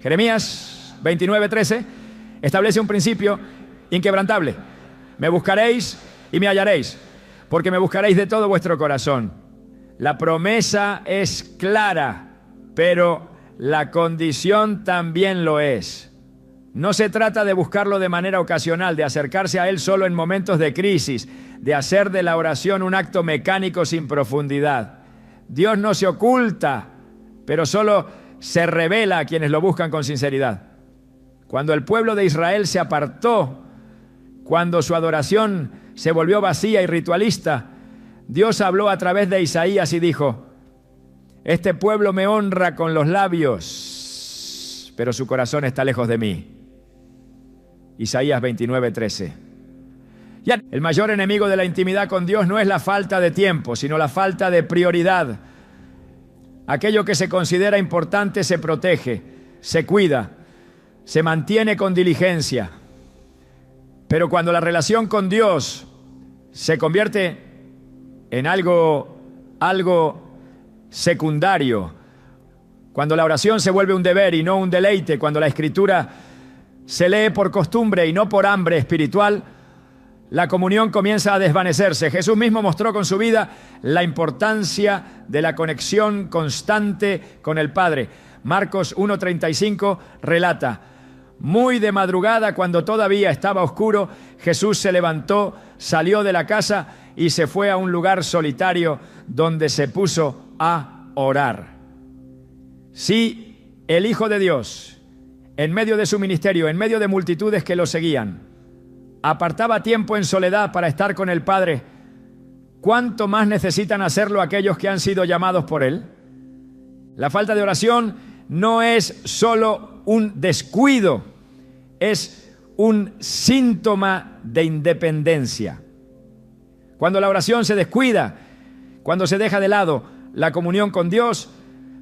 Jeremías 29:13 establece un principio inquebrantable: me buscaréis y me hallaréis, porque me buscaréis de todo vuestro corazón. La promesa es clara, pero la condición también lo es. No se trata de buscarlo de manera ocasional, de acercarse a Él solo en momentos de crisis, de hacer de la oración un acto mecánico sin profundidad. Dios no se oculta, pero solo se revela a quienes lo buscan con sinceridad. Cuando el pueblo de Israel se apartó, cuando su adoración se volvió vacía y ritualista, Dios habló a través de Isaías y dijo: este pueblo me honra con los labios, pero su corazón está lejos de mí. Isaías 29:13. El mayor enemigo de la intimidad con Dios no es la falta de tiempo, sino la falta de prioridad. Aquello que se considera importante se protege, se cuida, se mantiene con diligencia. Pero cuando la relación con Dios se convierte en algo secundario, cuando la oración se vuelve un deber y no un deleite, cuando la Escritura se lee por costumbre y no por hambre espiritual, la comunión comienza a desvanecerse. Jesús mismo mostró con su vida la importancia de la conexión constante con el Padre. Marcos 1:35 relata: muy de madrugada, cuando todavía estaba oscuro, Jesús se levantó, salió de la casa y se fue a un lugar solitario donde se puso a orar. Sí, el Hijo de Dios, en medio de su ministerio, en medio de multitudes que lo seguían, apartaba tiempo en soledad para estar con el Padre, ¿cuánto más necesitan hacerlo aquellos que han sido llamados por Él? La falta de oración no es solo un descuido, es un síntoma de independencia. Cuando la oración se descuida, cuando se deja de lado la comunión con Dios,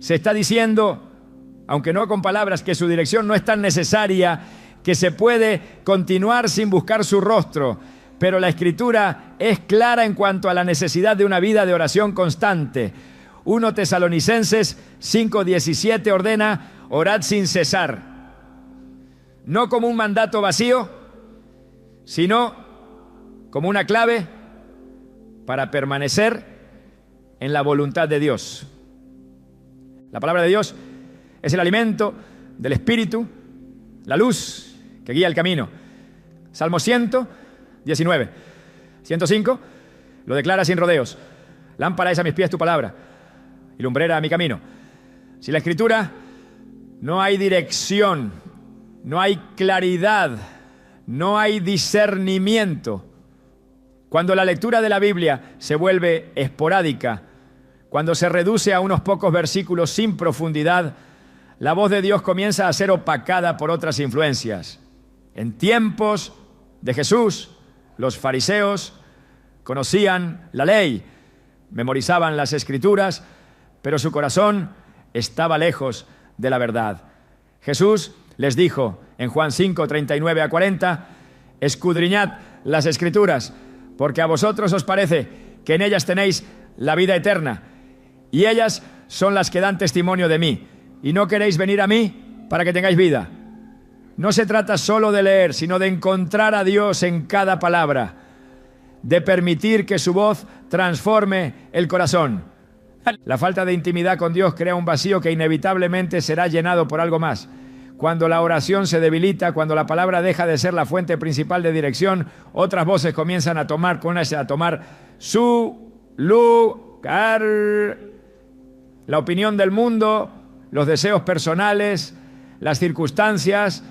se está diciendo, aunque no con palabras, que su dirección no es tan necesaria, que se puede continuar sin buscar su rostro. Pero la Escritura es clara en cuanto a la necesidad de una vida de oración constante. 1 Tesalonicenses 5:17 ordena: orad sin cesar. No como un mandato vacío, sino como una clave para permanecer en la voluntad de Dios. La palabra de Dios es el alimento del Espíritu, la luz que guía el camino. Salmo 119. 105, lo declara sin rodeos: lámpara es a mis pies tu palabra y lumbrera a mi camino. Sin la Escritura no hay dirección, no hay claridad, no hay discernimiento. Cuando la lectura de la Biblia se vuelve esporádica, cuando se reduce a unos pocos versículos sin profundidad, la voz de Dios comienza a ser opacada por otras influencias. En tiempos de Jesús, los fariseos conocían la ley, memorizaban las Escrituras, pero su corazón estaba lejos de la verdad. Jesús les dijo en Juan 5:39-40: escudriñad las Escrituras, porque a vosotros os parece que en ellas tenéis la vida eterna, y ellas son las que dan testimonio de mí, y no queréis venir a mí para que tengáis vida. No se trata solo de leer, sino de encontrar a Dios en cada palabra, de permitir que su voz transforme el corazón. La falta de intimidad con Dios crea un vacío que inevitablemente será llenado por algo más. Cuando la oración se debilita, cuando la palabra deja de ser la fuente principal de dirección, otras voces comienzan a tomar su lugar. La opinión del mundo, los deseos personales, las circunstancias,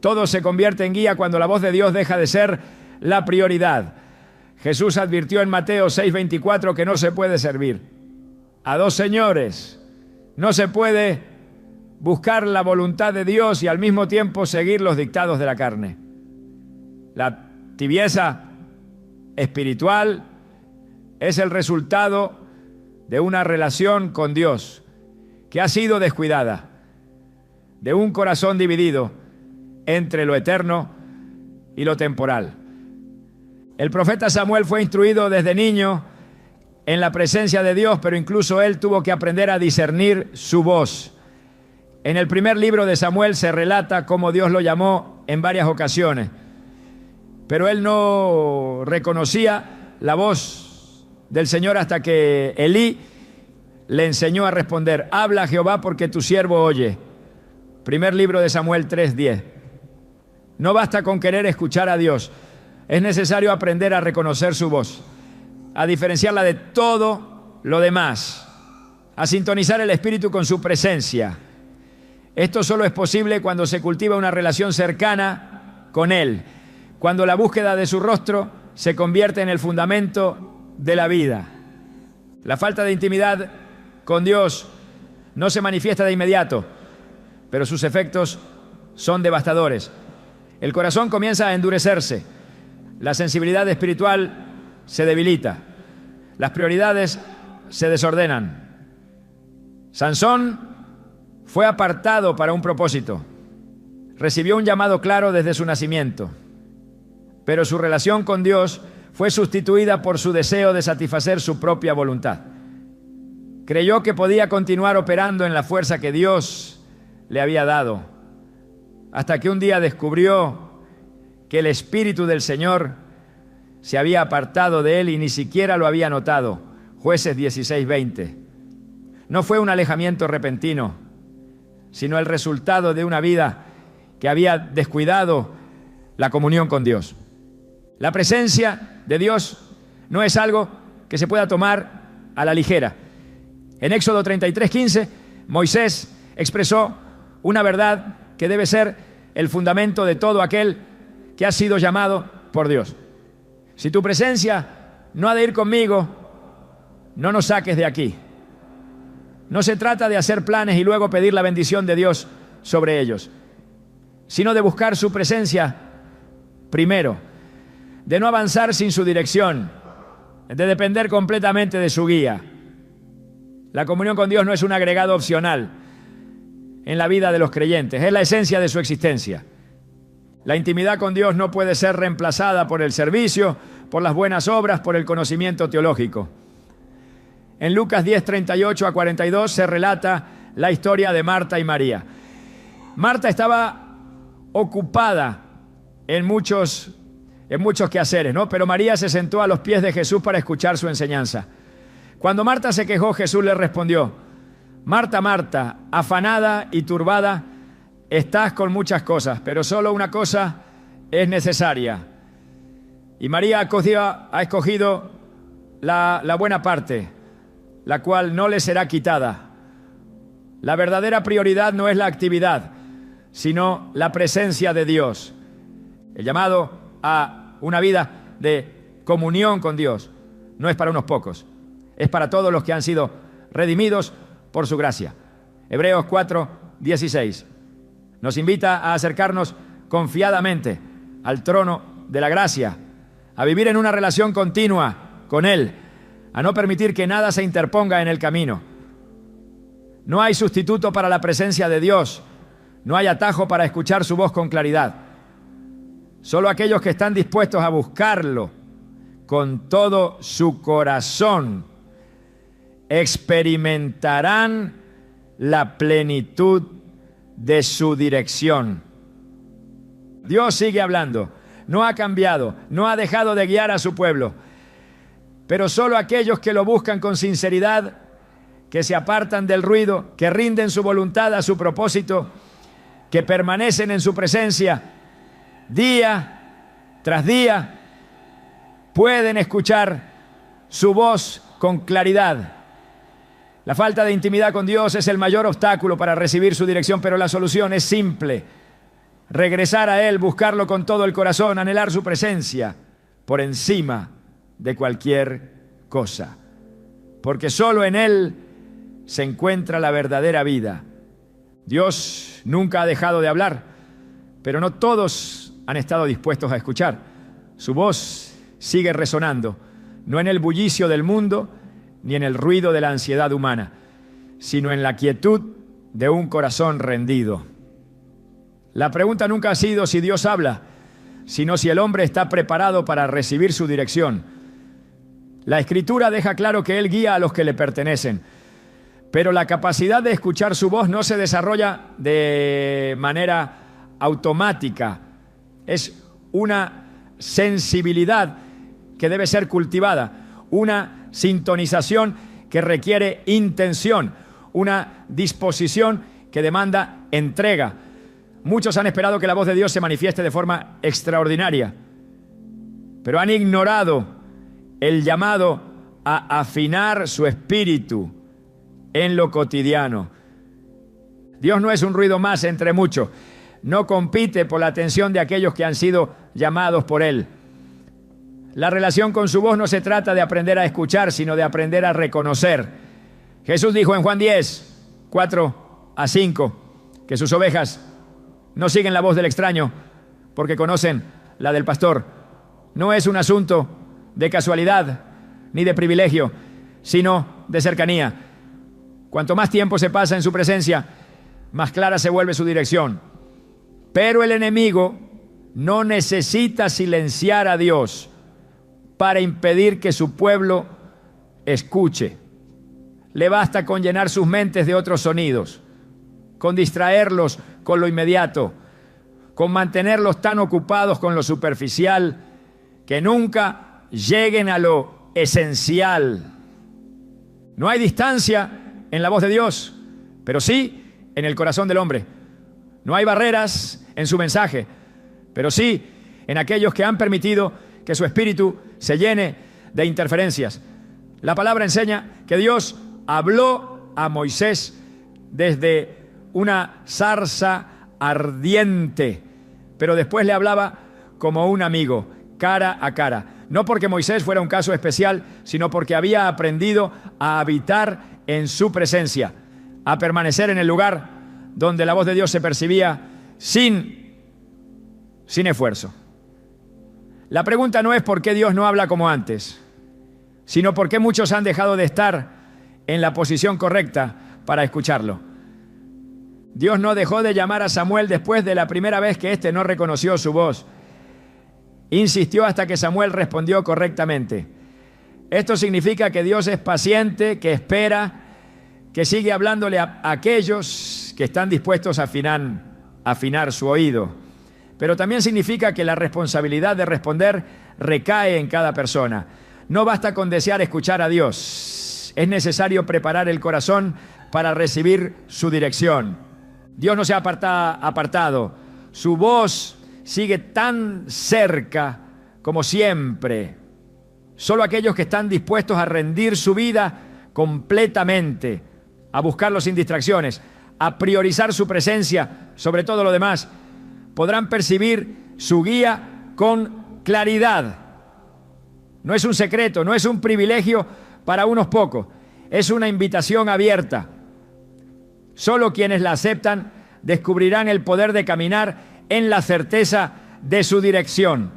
todo se convierte en guía cuando la voz de Dios deja de ser la prioridad. Jesús advirtió en Mateo 6:24 que no se puede servir a dos señores. No se puede buscar la voluntad de Dios y al mismo tiempo seguir los dictados de la carne. La tibieza espiritual es el resultado de una relación con Dios que ha sido descuidada, de un corazón dividido entre lo eterno y lo temporal. El profeta Samuel fue instruido desde niño en la presencia de Dios, pero incluso él tuvo que aprender a discernir su voz. En el primer libro de Samuel se relata cómo Dios lo llamó en varias ocasiones, pero él no reconocía la voz del Señor hasta que Elí le enseñó a responder: habla Jehová, porque tu siervo oye. Primer libro de Samuel 3:10. No basta con querer escuchar a Dios, es necesario aprender a reconocer su voz, a diferenciarla de todo lo demás, a sintonizar el espíritu con su presencia. Esto solo es posible cuando se cultiva una relación cercana con Él, cuando la búsqueda de su rostro se convierte en el fundamento de la vida. La falta de intimidad con Dios no se manifiesta de inmediato, pero sus efectos son devastadores. El corazón comienza a endurecerse, la sensibilidad espiritual se debilita, las prioridades se desordenan, Sansón fue apartado para un propósito. Recibió un llamado claro desde su nacimiento, pero su relación con Dios fue sustituida por su deseo de satisfacer su propia voluntad. Creyó que podía continuar operando en la fuerza que Dios le había dado, hasta que un día descubrió que el Espíritu del Señor se había apartado de él y ni siquiera lo había notado. Jueces 16:20. No fue un alejamiento repentino, sino el resultado de una vida que había descuidado la comunión con Dios. La presencia de Dios no es algo que se pueda tomar a la ligera. En Éxodo 33:15, Moisés expresó una verdad que debe ser el fundamento de todo aquel que ha sido llamado por Dios. Si tu presencia no ha de ir conmigo, no nos saques de aquí. No se trata de hacer planes y luego pedir la bendición de Dios sobre ellos, sino de buscar su presencia primero, de no avanzar sin su dirección, de depender completamente de su guía. La comunión con Dios no es un agregado opcional en la vida de los creyentes, es la esencia de su existencia. La intimidad con Dios no puede ser reemplazada por el servicio, por las buenas obras, por el conocimiento teológico. En Lucas 10:38-42 se relata la historia de Marta y María. Marta estaba ocupada en muchos quehaceres, ¿no? Pero María se sentó a los pies de Jesús para escuchar su enseñanza. Cuando Marta se quejó, Jesús le respondió: Marta, Marta, afanada y turbada, estás con muchas cosas, pero solo una cosa es necesaria. Y María ha escogido la buena parte, la cual no le será quitada. La verdadera prioridad no es la actividad, sino la presencia de Dios. El llamado a una vida de comunión con Dios no es para unos pocos, es para todos los que han sido redimidos por su gracia. Hebreos 4:16 nos invita a acercarnos confiadamente al trono de la gracia, a vivir en una relación continua con Él, a no permitir que nada se interponga en el camino. No hay sustituto para la presencia de Dios, no hay atajo para escuchar su voz con claridad. Solo aquellos que están dispuestos a buscarlo con todo su corazón experimentarán la plenitud de su dirección. Dios sigue hablando, no ha cambiado, no ha dejado de guiar a su pueblo, pero solo aquellos que lo buscan con sinceridad, que se apartan del ruido, que rinden su voluntad a su propósito, que permanecen en su presencia día tras día, pueden escuchar su voz con claridad. La falta de intimidad con Dios es el mayor obstáculo para recibir su dirección, pero la solución es simple: regresar a Él, buscarlo con todo el corazón, anhelar su presencia por encima de cualquier cosa, porque solo en Él se encuentra la verdadera vida. Dios nunca ha dejado de hablar, pero no todos han estado dispuestos a escuchar. Su voz sigue resonando, no en el bullicio del mundo ni en el ruido de la ansiedad humana, sino en la quietud de un corazón rendido. La pregunta nunca ha sido si Dios habla, sino si el hombre está preparado para recibir su dirección. La Escritura deja claro que Él guía a los que le pertenecen, pero la capacidad de escuchar su voz no se desarrolla de manera automática. Es una sensibilidad que debe ser cultivada, una sintonización que requiere intención, una disposición que demanda entrega. Muchos han esperado que la voz de Dios se manifieste de forma extraordinaria, pero han ignorado el llamado a afinar su espíritu en lo cotidiano. Dios no es un ruido más entre muchos, no compite por la atención de aquellos que han sido llamados por Él. La relación con su voz no se trata de aprender a escuchar, sino de aprender a reconocer. Jesús dijo en Juan 10, 4-5, que sus ovejas no siguen la voz del extraño porque conocen la del pastor. No es un asunto de casualidad ni de privilegio, sino de cercanía. Cuanto más tiempo se pasa en su presencia, más clara se vuelve su dirección. Pero el enemigo no necesita silenciar a Dios para impedir que su pueblo escuche. Le basta con llenar sus mentes de otros sonidos, con distraerlos con lo inmediato, con mantenerlos tan ocupados con lo superficial que nunca lleguen a lo esencial. No hay distancia en la voz de Dios, pero sí en el corazón del hombre. No hay barreras en su mensaje, pero sí en aquellos que han permitido que su espíritu se llene de interferencias. La palabra enseña que Dios habló a Moisés desde una zarza ardiente, pero después le hablaba como un amigo, cara a cara. No porque Moisés fuera un caso especial, sino porque había aprendido a habitar en su presencia, a permanecer en el lugar donde la voz de Dios se percibía sin esfuerzo. La pregunta no es por qué Dios no habla como antes, sino por qué muchos han dejado de estar en la posición correcta para escucharlo. Dios no dejó de llamar a Samuel después de la primera vez que éste no reconoció su voz. Insistió hasta que Samuel respondió correctamente. Esto significa que Dios es paciente, que espera, que sigue hablándole a aquellos que están dispuestos a afinar su oído. Pero también significa que la responsabilidad de responder recae en cada persona. No basta con desear escuchar a Dios. Es necesario preparar el corazón para recibir su dirección. Dios no se ha apartado. Su voz sigue tan cerca como siempre. Solo aquellos que están dispuestos a rendir su vida completamente, a buscarlo sin distracciones, a priorizar su presencia sobre todo lo demás, podrán percibir su guía con claridad. No es un secreto, no es un privilegio para unos pocos, es una invitación abierta. Solo quienes la aceptan descubrirán el poder de caminar en la certeza de su dirección.